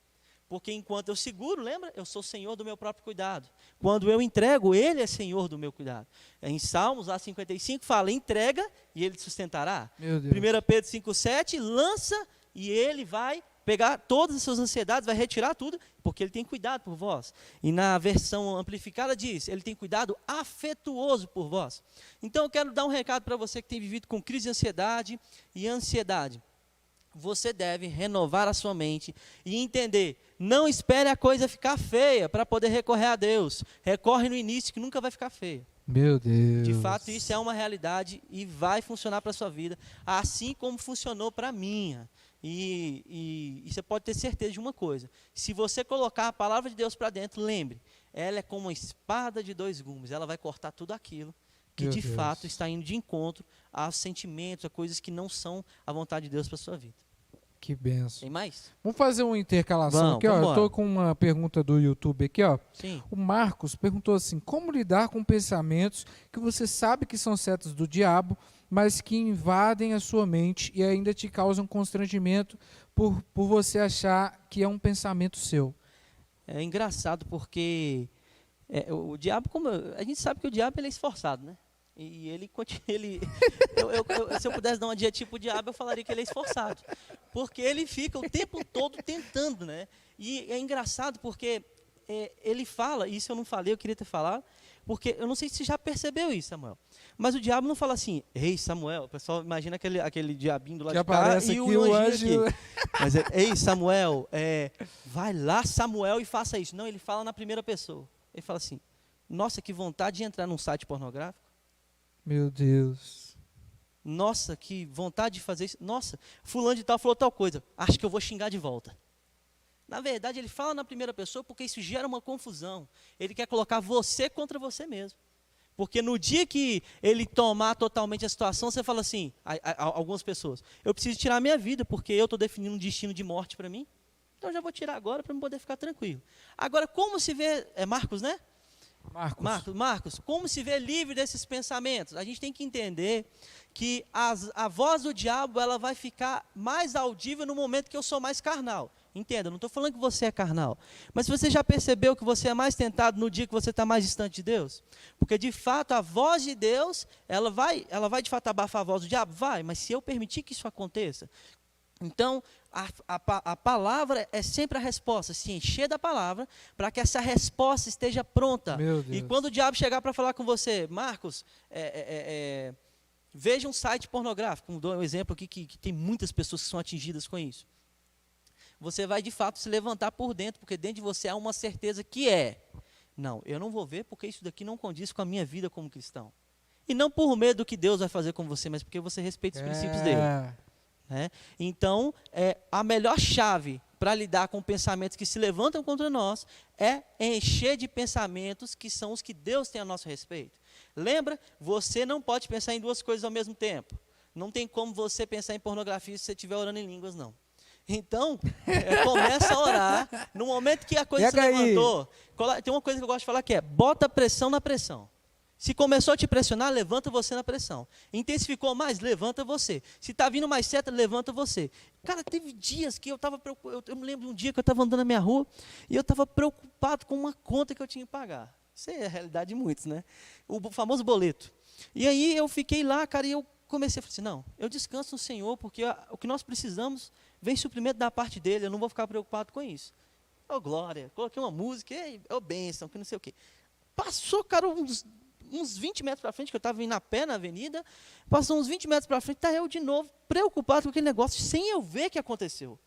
Porque enquanto eu seguro, lembra? Eu sou senhor do meu próprio cuidado. Quando eu entrego, Ele é senhor do meu cuidado. Em Salmos, lá 55, fala, entrega e Ele te sustentará. Meu Deus. 1 Pedro 5,7, lança e Ele vai pegar todas as suas ansiedades, vai retirar tudo, porque ele tem cuidado por vós. E na versão amplificada diz, ele tem cuidado afetuoso por vós. Então eu quero dar um recado para você que tem vivido com crise de ansiedade e ansiedade. Você deve renovar a sua mente e entender, não espere a coisa ficar feia para poder recorrer a Deus. Recorre no início que nunca vai ficar feio. Meu Deus. De fato, isso é uma realidade e vai funcionar para a sua vida, assim como funcionou para a minha. E você pode ter certeza de uma coisa, se você colocar a palavra de Deus para dentro, lembre, ela é como uma espada de 2 gumes, ela vai cortar tudo aquilo que de fato está indo de encontro aos sentimentos, a coisas que não são a vontade de Deus para a sua vida. Que benção. Tem mais? Vamos fazer uma intercalação aqui, ó. Eu estou com uma pergunta do YouTube aqui, ó. Sim. O Marcos perguntou assim, como lidar com pensamentos que você sabe que são setas do diabo, mas que invadem a sua mente e ainda te causam constrangimento por você achar que é um pensamento seu? É engraçado porque o diabo, a gente sabe que o diabo ele é esforçado, né? E ele se eu pudesse dar um adjetivo pro diabo, eu falaria que ele é esforçado. Porque ele fica o tempo todo tentando, né? E é engraçado porque ele fala, isso eu não falei, eu queria ter falado, porque eu não sei se você já percebeu isso, Samuel. Mas o diabo não fala assim, ei Samuel, o pessoal imagina aquele diabinho do lado de cá e o anjinho aqui. Mas ei Samuel, vai lá Samuel e faça isso. Não, ele fala na primeira pessoa. Ele fala assim, nossa, que vontade de entrar num site pornográfico. Meu Deus. Nossa, que vontade de fazer isso. Nossa, fulano de tal falou tal coisa. Acho que eu vou xingar de volta. Na verdade, ele fala na primeira pessoa porque isso gera uma confusão. Ele quer colocar você contra você mesmo. Porque no dia que ele tomar totalmente a situação, você fala assim, algumas pessoas, eu preciso tirar a minha vida porque eu estou definindo um destino de morte para mim. Então eu já vou tirar agora para eu poder ficar tranquilo. Agora, como se vê, Marcos, né? Marcos, como se vê livre desses pensamentos? A gente tem que entender que a voz do diabo ela vai ficar mais audível no momento que eu sou mais carnal. Entenda, não estou falando que você é carnal. Mas você já percebeu que você é mais tentado no dia que você está mais distante de Deus? Porque de fato a voz de Deus, ela vai de fato abafar a voz do diabo? Vai, mas se eu permitir que isso aconteça, então, a palavra é sempre a resposta, se encher da palavra, para que essa resposta esteja pronta. E quando o diabo chegar para falar com você, Marcos, veja um site pornográfico, dou um exemplo aqui que tem muitas pessoas que são atingidas com isso. Você vai de fato se levantar por dentro, porque dentro de você há uma certeza que não, eu não vou ver porque isso daqui não condiz com a minha vida como cristão. E não por medo do que Deus vai fazer com você, mas porque você respeita os princípios dele. Então, a melhor chave para lidar com pensamentos que se levantam contra nós é encher de pensamentos que são os que Deus tem a nosso respeito. Lembra? Você não pode pensar em 2 coisas ao mesmo tempo. Não tem como você pensar em pornografia se você estiver orando em línguas, não. Então, começa a orar. No momento que a coisa se levantou, tem uma coisa que eu gosto de falar que bota pressão na pressão. Se começou a te pressionar, levanta você na pressão. Intensificou mais, levanta você. Se está vindo mais seta, levanta você. Cara, teve dias que eu estava preocupado. Eu me lembro de um dia que eu estava andando na minha rua e eu estava preocupado com uma conta que eu tinha que pagar. Isso é a realidade de muitos, né? O famoso boleto. E aí eu fiquei lá, cara, e eu comecei a falar assim, não, eu descanso no Senhor, porque o que nós precisamos vem suprimento da parte dele, eu não vou ficar preocupado com isso. Ô, glória, coloquei uma música, bênção, que não sei o quê. Passou, cara, uns 20 metros para frente, que eu estava indo a pé na avenida, passou uns 20 metros para frente, está eu de novo preocupado com aquele negócio, sem eu ver o que aconteceu.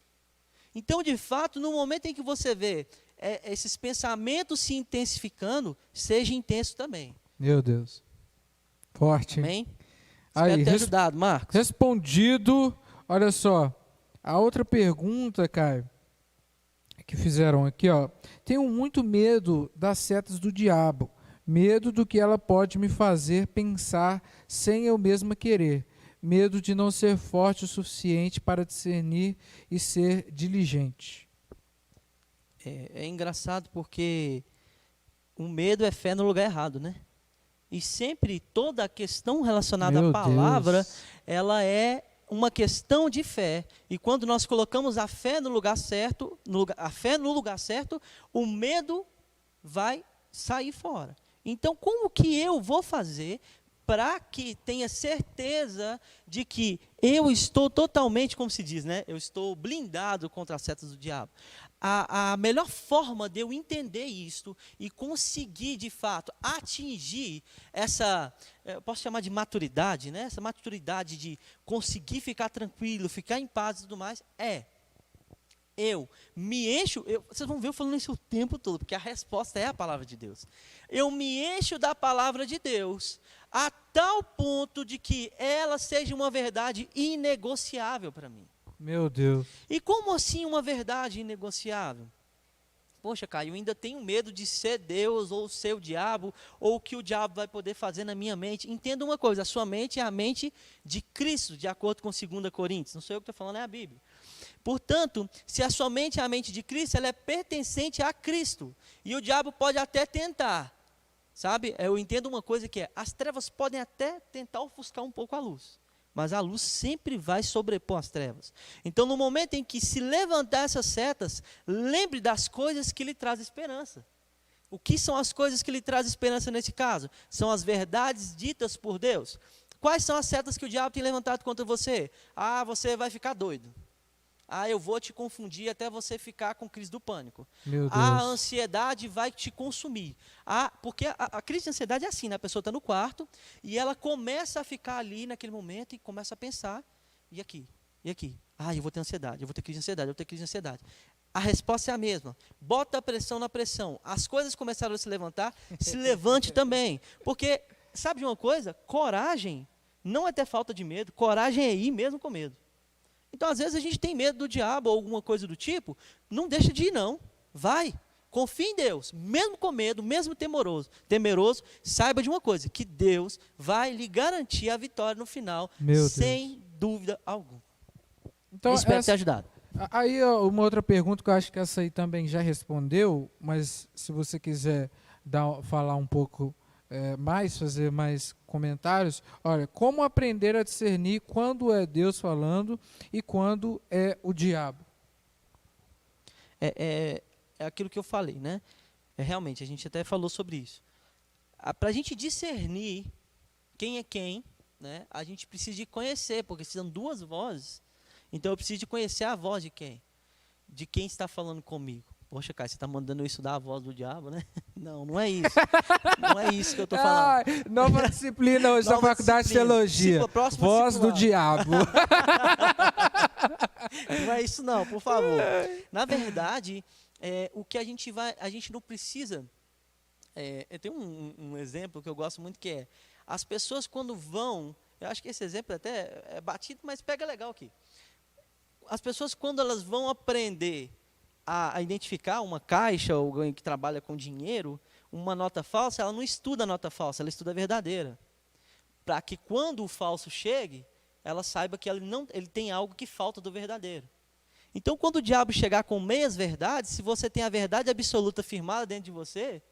Então, de fato, no momento em que você vê esses pensamentos se intensificando, seja intenso também. Meu Deus. Forte. Amém? Espero ter ajudado, Marcos. Respondido. Olha só, a outra pergunta, Caio, que fizeram aqui, ó. Tenho muito medo das setas do diabo. Medo do que ela pode me fazer pensar sem eu mesma querer. Medo de não ser forte o suficiente para discernir e ser diligente. É engraçado porque o medo é fé no lugar errado, né? E sempre toda a questão relacionada à palavra, ela é uma questão de fé. E quando nós colocamos a fé no lugar certo, o medo vai sair fora. Então, como que eu vou fazer para que tenha certeza de que eu estou totalmente, como se diz, né? Eu estou blindado contra as setas do diabo. A melhor forma de eu entender isto e conseguir, de fato, atingir essa, eu posso chamar de maturidade, né? Essa maturidade de conseguir ficar tranquilo, ficar em paz e tudo mais, eu me encho, vocês vão ver eu falando isso o tempo todo, porque a resposta é a palavra de Deus. Eu me encho da palavra de Deus a tal ponto de que ela seja uma verdade inegociável para mim. Meu Deus. E como assim uma verdade inegociável? Poxa, Caio, eu ainda tenho medo de ser Deus ou ser o diabo, ou o que o diabo vai poder fazer na minha mente. Entenda uma coisa, a sua mente é a mente de Cristo, de acordo com 2 Coríntios. Não sou eu que estou falando, é a Bíblia. Portanto, se a sua mente é a mente de Cristo, ela é pertencente a Cristo. E o diabo pode até tentar, sabe? Eu entendo uma coisa que as trevas podem até tentar ofuscar um pouco a luz. Mas a luz sempre vai sobrepor as trevas. Então, no momento em que se levantar essas setas, lembre das coisas que lhe trazem esperança. O que são as coisas que lhe trazem esperança nesse caso? São as verdades ditas por Deus. Quais são as setas que o diabo tem levantado contra você? Ah, você vai ficar doido. Ah, eu vou te confundir até você ficar com crise do pânico. Meu Deus. A ansiedade vai te consumir. Porque a crise de ansiedade é assim, né? A pessoa está no quarto e ela começa a ficar ali naquele momento e começa a pensar, e aqui? E aqui? Ah, eu vou ter ansiedade, eu vou ter crise de ansiedade, eu vou ter crise de ansiedade. A resposta é a mesma. Bota a pressão na pressão. As coisas começaram a se levantar, se levante também. Porque, sabe de uma coisa? Coragem não é ter falta de medo, coragem é ir mesmo com medo. Então, às vezes, a gente tem medo do diabo ou alguma coisa do tipo, não deixa de ir, não. Vai, confie em Deus, mesmo com medo, mesmo temeroso, saiba de uma coisa, que Deus vai lhe garantir a vitória no final, sem dúvida alguma. Então, espero ter ajudado. Aí, uma outra pergunta, que eu acho que essa aí também já respondeu, mas se você quiser falar um pouco mais, fazer mais comentários. Olha, como aprender a discernir quando é Deus falando e quando é o diabo? É aquilo que eu falei, né? Realmente, a gente até falou sobre isso. Para a gente discernir quem é quem, né? A gente precisa de conhecer, porque são duas vozes. Então, eu preciso de conhecer a voz de quem? De quem está falando comigo. Poxa, cara, você está mandando isso da voz do diabo, né? Não, não é isso. Não é isso que eu estou falando. Nova disciplina hoje da Faculdade de Teologia. Voz do diabo. Não é isso não, por favor. Na verdade, o que a gente não precisa... eu tenho um exemplo que eu gosto muito, que é, as pessoas quando vão... Eu acho que esse exemplo até é batido, mas pega legal aqui. As pessoas quando elas vão aprender a identificar uma caixa, ou alguém que trabalha com dinheiro, uma nota falsa, ela não estuda a nota falsa, ela estuda a verdadeira. Para que quando o falso chegue, ela saiba que ele tem algo que falta do verdadeiro. Então, quando o diabo chegar com meias verdades, se você tem a verdade absoluta firmada dentro de você,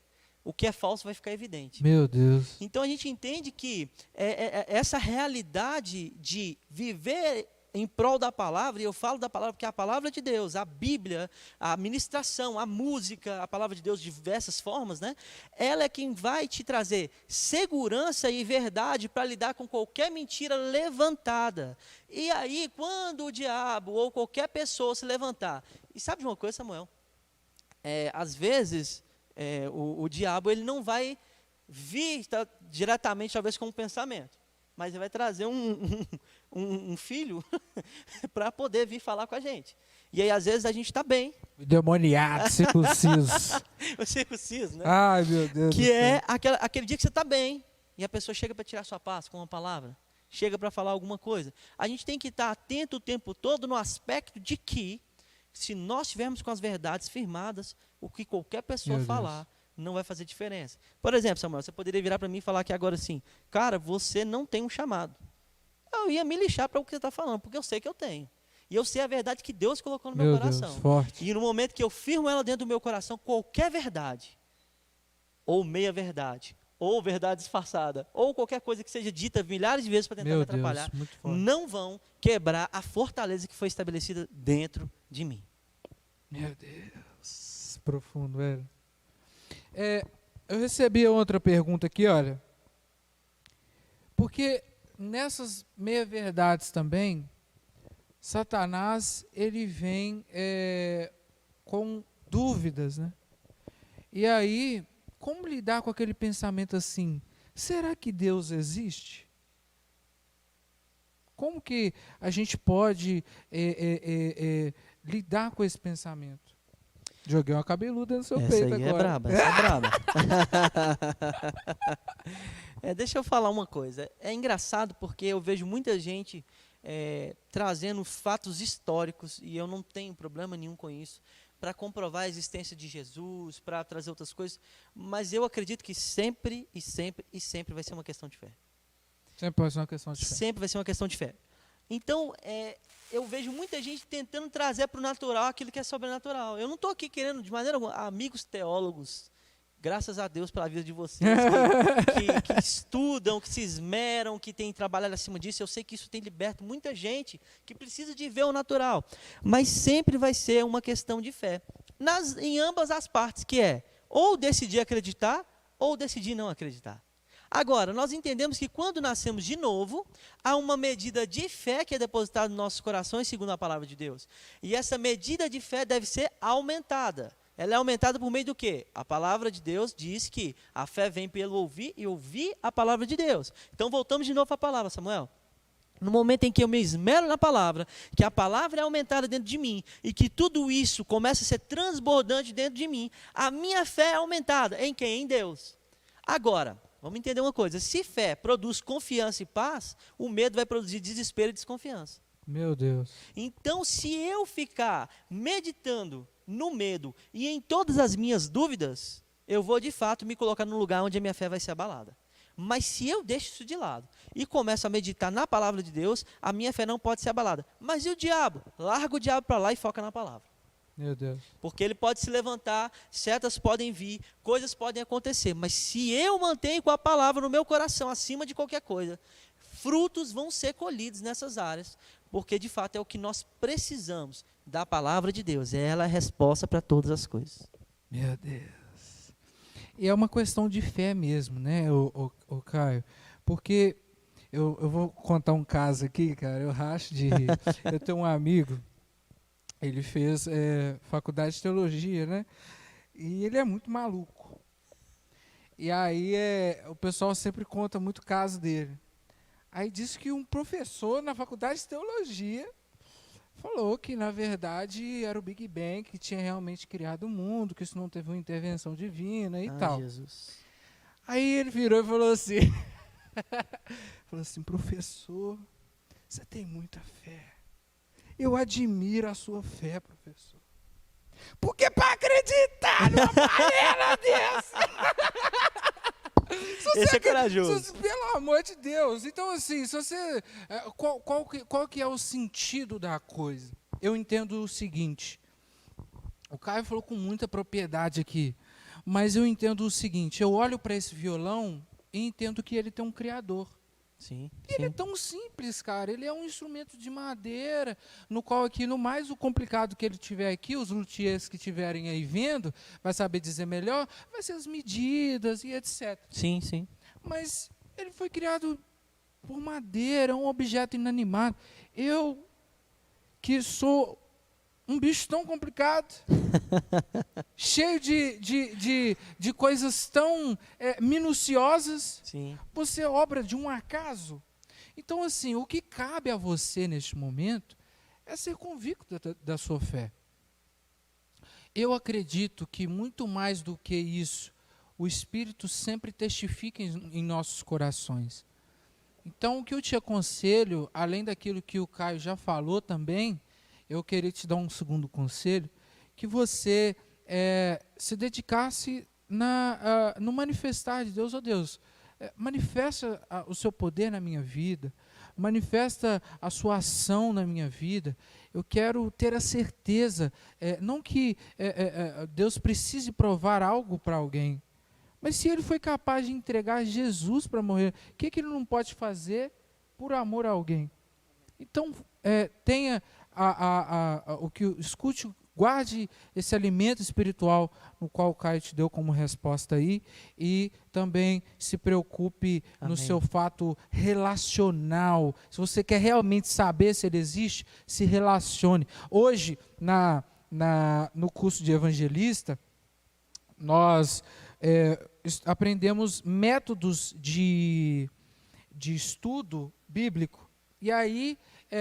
o que é falso vai ficar evidente. Meu Deus. Então, a gente entende que essa realidade de viver em prol da palavra, e eu falo da palavra porque é a palavra de Deus, a Bíblia, a ministração, a música, a palavra de Deus de diversas formas, né? Ela é quem vai te trazer segurança e verdade para lidar com qualquer mentira levantada. E aí, quando o diabo ou qualquer pessoa se levantar, e sabe de uma coisa, Samuel? Às vezes, o diabo ele não vai vir diretamente, talvez, com um pensamento, mas ele vai trazer um filho para poder vir falar com a gente. E aí, às vezes, a gente está bem. Demoniado, circunciso. O circunciso, né? Ai, meu Deus. Que é aquele dia que você está bem, e a pessoa chega para tirar sua paz com uma palavra, chega para falar alguma coisa. A gente tem que estar atento o tempo todo no aspecto de que, se nós estivermos com as verdades firmadas, o que qualquer pessoa falar não vai fazer diferença. Por exemplo, Samuel, você poderia virar para mim e falar aqui agora assim, cara, você não tem um chamado. Eu ia me lixar para o que você está falando, porque eu sei que eu tenho. E eu sei a verdade que Deus colocou no meu coração. Deus, forte. E no momento que eu firmo ela dentro do meu coração, qualquer verdade, ou meia verdade, ou verdade disfarçada, ou qualquer coisa que seja dita milhares de vezes para tentar me atrapalhar, não vão quebrar a fortaleza que foi estabelecida dentro de mim. Meu Deus, profundo, velho. Eu recebi outra pergunta aqui, olha. Porque nessas meia-verdades também, Satanás, ele vem com dúvidas, né? E aí, como lidar com aquele pensamento assim, será que Deus existe? Como que a gente pode lidar com esse pensamento? Joguei uma cabeluda no seu peito agora. Essa aí é braba, essa é braba. Deixa eu falar uma coisa. É engraçado porque eu vejo muita gente trazendo fatos históricos, e eu não tenho problema nenhum com isso, para comprovar a existência de Jesus, para trazer outras coisas, mas eu acredito que sempre vai ser uma questão de fé. Sempre vai ser uma questão de fé. Sempre vai ser uma questão de fé. Então, eu vejo muita gente tentando trazer para o natural aquilo que é sobrenatural. Eu não estou aqui querendo, de maneira alguma, amigos teólogos, graças a Deus pela vida de vocês, que estudam, que se esmeram, que têm trabalhado acima disso. Eu sei que isso tem liberto muita gente que precisa de ver o natural. Mas sempre vai ser uma questão de fé. Em ambas as partes, que é ou decidir acreditar ou decidir não acreditar. Agora, nós entendemos que quando nascemos de novo, há uma medida de fé que é depositada nos nossos corações, segundo a palavra de Deus. E essa medida de fé deve ser aumentada. Ela é aumentada por meio do quê? A palavra de Deus diz que a fé vem pelo ouvir e ouvir a palavra de Deus. Então, voltamos de novo à palavra, Samuel. No momento em que eu me esmero na palavra, que a palavra é aumentada dentro de mim, e que tudo isso começa a ser transbordante dentro de mim, a minha fé é aumentada. Em quem? Em Deus. Agora, vamos entender uma coisa. Se fé produz confiança e paz, o medo vai produzir desespero e desconfiança. Meu Deus. Então, se eu ficar meditando no medo e em todas as minhas dúvidas, eu vou de fato me colocar num lugar onde a minha fé vai ser abalada. Mas se eu deixo isso de lado e começo a meditar na palavra de Deus, a minha fé não pode ser abalada. Mas e o diabo? Larga o diabo para lá e foca na palavra. Meu Deus. Porque ele pode se levantar, setas podem vir, coisas podem acontecer. Mas se eu mantenho com a palavra no meu coração, acima de qualquer coisa, frutos vão ser colhidos nessas áreas. Porque de fato é o que nós precisamos da palavra de Deus. Ela é a resposta para todas as coisas. Meu Deus. E é uma questão de fé mesmo, né, o Caio? Porque eu vou contar um caso aqui, cara, eu racho de rir. Eu tenho um amigo, ele fez faculdade de teologia, né? E ele é muito maluco. E aí o pessoal sempre conta muito o caso dele. Aí disse que um professor na faculdade de teologia falou que, na verdade, era o Big Bang que tinha realmente criado o mundo, que isso não teve uma intervenção divina e tal. Jesus. Aí ele virou e falou assim, professor, você tem muita fé. Eu admiro a sua fé, professor. Porque para acreditar numa maneira dessa... Esse é corajoso. Pelo amor de Deus. Então, assim, se você, qual que é o sentido da coisa? Eu entendo o seguinte. O Caio falou com muita propriedade aqui. Mas eu entendo o seguinte. Eu olho para esse violão e entendo que ele tem um criador. Sim, Ele é tão simples, cara. Ele é um instrumento de madeira, no qual aqui, no mais o complicado que ele tiver aqui, os luthiers que estiverem aí vendo, vai saber dizer melhor, vai ser as medidas e etc. Sim, sim. Mas ele foi criado por madeira, um objeto inanimado. Eu, que sou um bicho tão complicado, cheio de coisas tão minuciosas, Sim. você é obra de um acaso. Então, assim, o que cabe a você neste momento é ser convicto da sua fé. Eu acredito que muito mais do que isso, o Espírito sempre testifica em nossos corações. Então, o que eu te aconselho, além daquilo que o Caio já falou também, eu queria te dar um segundo conselho, que você se dedicasse no manifestar de Deus. Deus, manifesta o seu poder na minha vida, manifesta a sua ação na minha vida. Eu quero ter a certeza, não que Deus precise provar algo para alguém, mas se ele foi capaz de entregar Jesus para morrer, o que ele não pode fazer por amor a alguém? Então, tenha escute Guarde esse alimento espiritual no qual o Caio te deu como resposta aí, e também se preocupe no seu fato relacional. Se você quer realmente saber se ele existe, se relacione. Hoje, no curso de evangelista, nós aprendemos métodos de estudo bíblico. E aí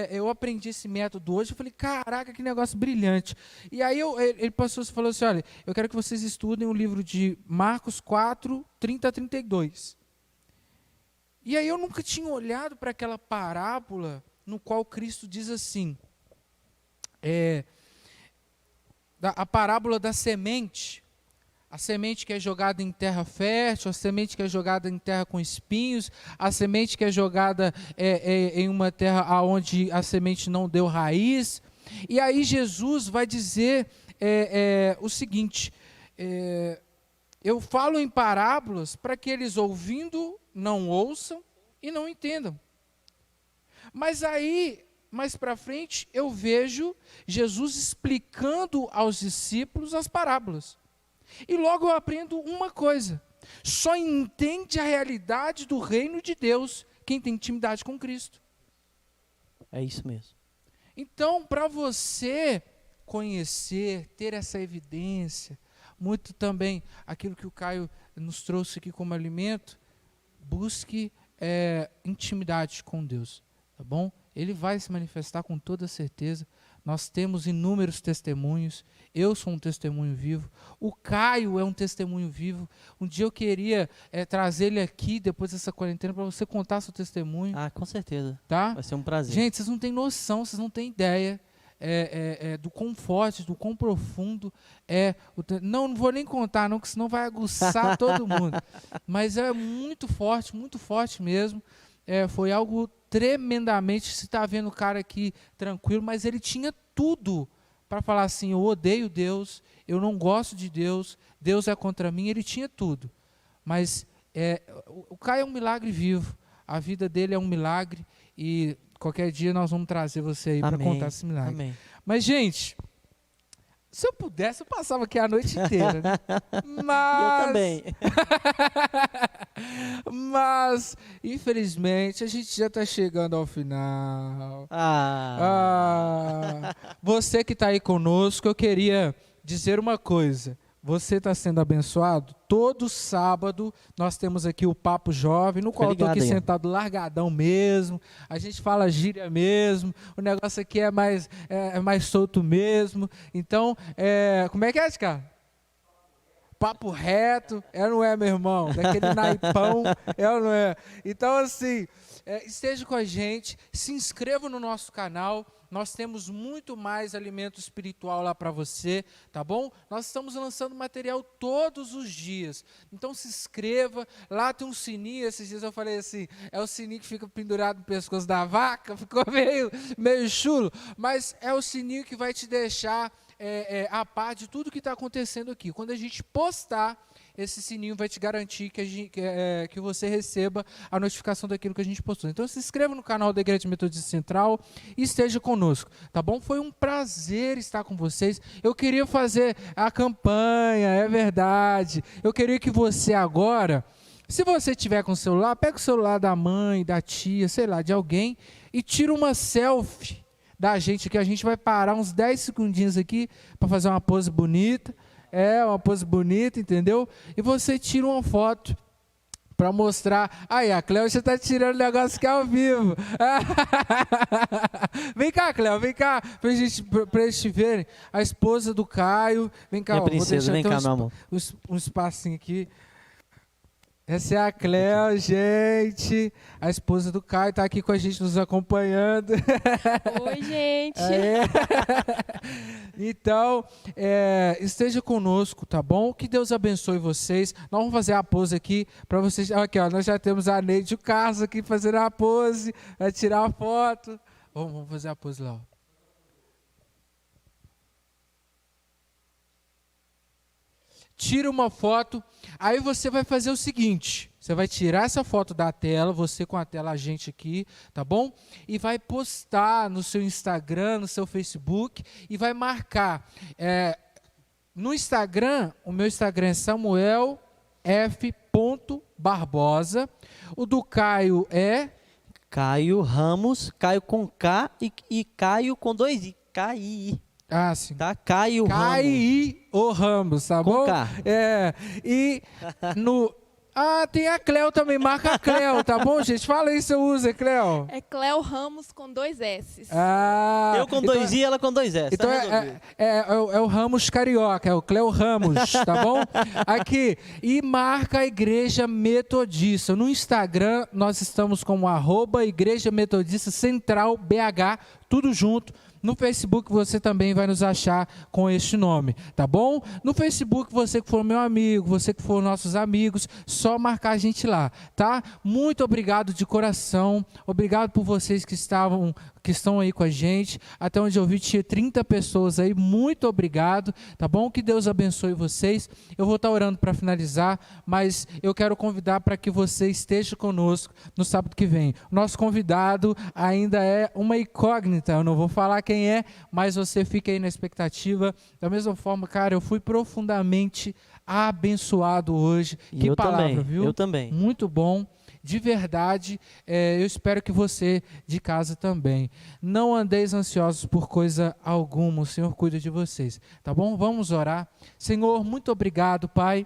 eu aprendi esse método hoje, eu falei, caraca, que negócio brilhante. E aí ele falou assim, olha, eu quero que vocês estudem o livro de Marcos 4, 30 a 32. E aí eu nunca tinha olhado para aquela parábola no qual Cristo diz assim, a parábola da semente. A semente que é jogada em terra fértil, a semente que é jogada em terra com espinhos, a semente que é jogada em uma terra onde a semente não deu raiz. E aí Jesus vai dizer o seguinte, eu falo em parábolas para que eles ouvindo não ouçam e não entendam. Mas aí, mais para frente, eu vejo Jesus explicando aos discípulos as parábolas. E logo eu aprendo uma coisa: só entende a realidade do reino de Deus quem tem intimidade com Cristo. É isso mesmo. Então, para você conhecer, ter essa evidência, muito também aquilo que o Caio nos trouxe aqui como alimento, busque intimidade com Deus, tá bom? Ele vai se manifestar com toda certeza. Nós temos inúmeros testemunhos. Eu sou um testemunho vivo. O Caio é um testemunho vivo. Um dia eu queria trazer ele aqui, depois dessa quarentena, para você contar seu testemunho. Ah, com certeza. Tá? Vai ser um prazer. Gente, vocês não têm noção, vocês não têm ideia do quão forte, do quão profundo é. Não vou nem contar, não, porque senão vai aguçar todo mundo. Mas é muito forte mesmo. Foi algo tremendamente, se está vendo o cara aqui tranquilo, mas ele tinha tudo para falar assim, eu odeio Deus, eu não gosto de Deus, Deus é contra mim, ele tinha tudo. Mas o Caio é um milagre vivo, a vida dele é um milagre, e qualquer dia nós vamos trazer você aí para contar esse milagre. Amém. Mas, gente, se eu pudesse, eu passava aqui a noite inteira, né? Mas... Eu também. Mas, infelizmente, a gente já está chegando ao final. Você que está aí conosco, eu queria dizer uma coisa. Você está sendo abençoado? Todo sábado nós temos aqui o Papo Jovem, no qual eu estou aqui sentado largadão mesmo. A gente fala gíria mesmo. O negócio aqui é mais solto mesmo. Então, como é que é, cara? Papo reto, não é, meu irmão? Daquele naipão, ou não é? Então, assim, esteja com a gente, se inscreva no nosso canal. Nós temos muito mais alimento espiritual lá para você, tá bom? Nós estamos lançando material todos os dias. Então se inscreva, lá tem um sininho, esses dias eu falei assim, é o sininho que fica pendurado no pescoço da vaca, ficou meio chulo, mas é o sininho que vai te deixar a par de tudo que está acontecendo aqui. Quando a gente postar, esse sininho vai te garantir que você receba a notificação daquilo que a gente postou. Então se inscreva no canal da Igreja Metodista Central e esteja conosco, tá bom? Foi um prazer estar com vocês. Eu queria fazer a campanha, é verdade. Eu queria que você agora, se você tiver com o celular, pega o celular da mãe, da tia, sei lá, de alguém e tira uma selfie da gente, que a gente vai parar uns 10 segundinhos aqui para fazer uma pose bonita. Uma pose bonita, entendeu? E você tira uma foto para mostrar. Aí, a Cléo já está tirando o negócio que é ao vivo. Vem cá, Cléo, vem cá, para eles te verem. A esposa do Caio. Vem cá, minha princesa, vem cá, meu amor. Um espacinho aqui. Essa é a Cléo, gente. A esposa do Caio está aqui com a gente, nos acompanhando. Oi, gente. Então, esteja conosco, tá bom? Que Deus abençoe vocês. Nós vamos fazer a pose aqui para vocês. Aqui, ó, nós já temos a Neide e o Carlos aqui fazendo a pose, vai tirar a foto. Vamos fazer a pose lá, ó. Tira uma foto, aí você vai fazer o seguinte, Você vai tirar essa foto da tela, você com a tela, a gente aqui, tá bom? E vai postar no seu Instagram, no seu Facebook, e vai marcar. No Instagram, o meu Instagram é Samuel F. Barbosa. O do Caio é... Caio Ramos, Caio com K e Caio com 2 I. K-I-I. Ah, sim. Tá? Caio Ramos. Caio Ramos, tá bom? Com K. E no... Ah, tem a Cleo também, marca a Cleo, tá bom, gente? Fala aí seu user, Cleo. É Cleo Ramos com 2 S. Ah, Eu com 2 I, ela com 2 S. então é o Ramos Carioca, é o Cleo Ramos, tá bom? Aqui, e marca a Igreja Metodista. No Instagram, nós estamos como @Igreja Metodista Central BH, tudo junto. No Facebook você também vai nos achar com este nome, tá bom? No Facebook, você que for meu amigo, você que for nossos amigos, só marcar a gente lá, tá? Muito obrigado de coração, obrigado por vocês que estão aí com a gente. Até onde eu vi, tinha 30 pessoas aí, muito obrigado, tá bom? Que Deus abençoe vocês. Eu vou estar orando para finalizar, mas eu quero convidar para que você esteja conosco no sábado que vem. Nosso convidado ainda é uma incógnita, eu não vou falar quem é, mas você fica aí na expectativa. Da mesma forma, cara, eu fui profundamente abençoado hoje. Que eu palavra, também, viu? eu também. Muito bom. De verdade, eu espero que você de casa também. Não andeis ansiosos por coisa alguma, o Senhor cuida de vocês, tá bom? Vamos orar. Senhor, muito obrigado, Pai.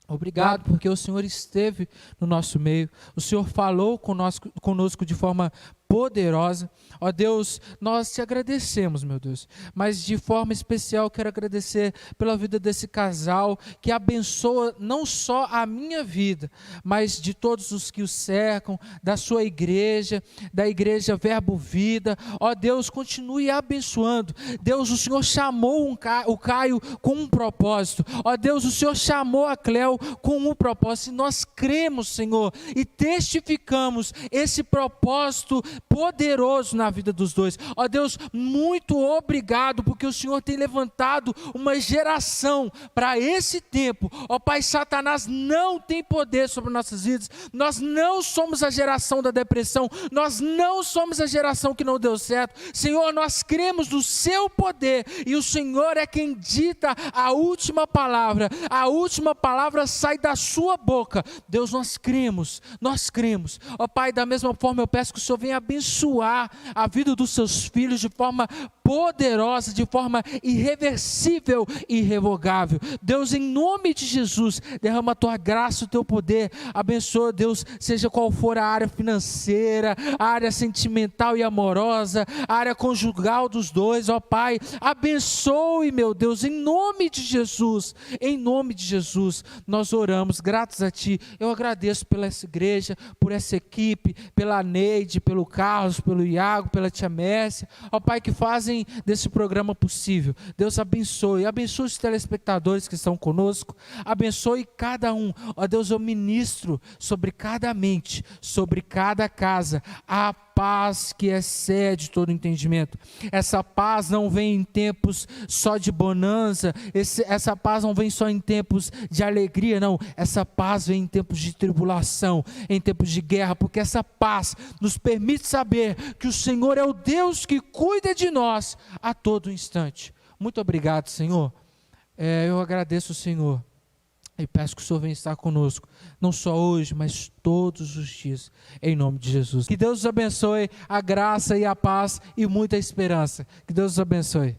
Obrigado porque o Senhor esteve no nosso meio, o Senhor falou conosco de forma poderosa. Ó Deus, nós te agradecemos, meu Deus, mas de forma especial quero agradecer pela vida desse casal que abençoa não só a minha vida, mas de todos os que o cercam, da sua igreja, da igreja Verbo Vida. Ó Deus, continue abençoando. Deus, o Senhor chamou o Caio com um propósito. Ó Deus, o Senhor chamou a Cleo com um propósito, e nós cremos, Senhor, e testificamos esse propósito poderoso na vida dos dois. Ó Deus, muito obrigado, porque o Senhor tem levantado uma geração para esse tempo. Ó Pai, Satanás não tem poder sobre nossas vidas. Nós não somos a geração da depressão, nós não somos a geração que não deu certo. Senhor, nós cremos no seu poder, e o Senhor é quem dita a última palavra. A última palavra sai da sua boca. Deus, nós cremos. Ó Pai, da mesma forma eu peço que o Senhor venha abençoar a vida dos seus filhos de forma poderosa, de forma irreversível e irrevogável. Deus, em nome de Jesus, derrama a tua graça, o teu poder. Abençoa, Deus, seja qual for a área financeira, a área sentimental e amorosa, a área conjugal dos dois. Ó Pai, abençoe, meu Deus, em nome de Jesus. Em nome de Jesus, nós oramos, gratos a Ti. Eu agradeço pela essa igreja, por essa equipe, pela Neide, pelo Carlos, pelo Iago, pela Tia Mércia. Ó Pai, que fazem desse programa possível. Deus abençoe os telespectadores que estão conosco, abençoe cada um. Ó Deus, eu ministro sobre cada mente, sobre cada casa, a paz que excede todo entendimento. Essa paz não vem em tempos só de bonança, essa paz não vem só em tempos de alegria, não. Essa paz vem em tempos de tribulação, em tempos de guerra, porque essa paz nos permite saber que o Senhor é o Deus que cuida de nós a todo instante. Muito obrigado, Senhor. Eu agradeço o Senhor e peço que o Senhor venha estar conosco, não só hoje, mas todos os dias, em nome de Jesus. Que Deus os abençoe, a graça e a paz e muita esperança. Que Deus os abençoe.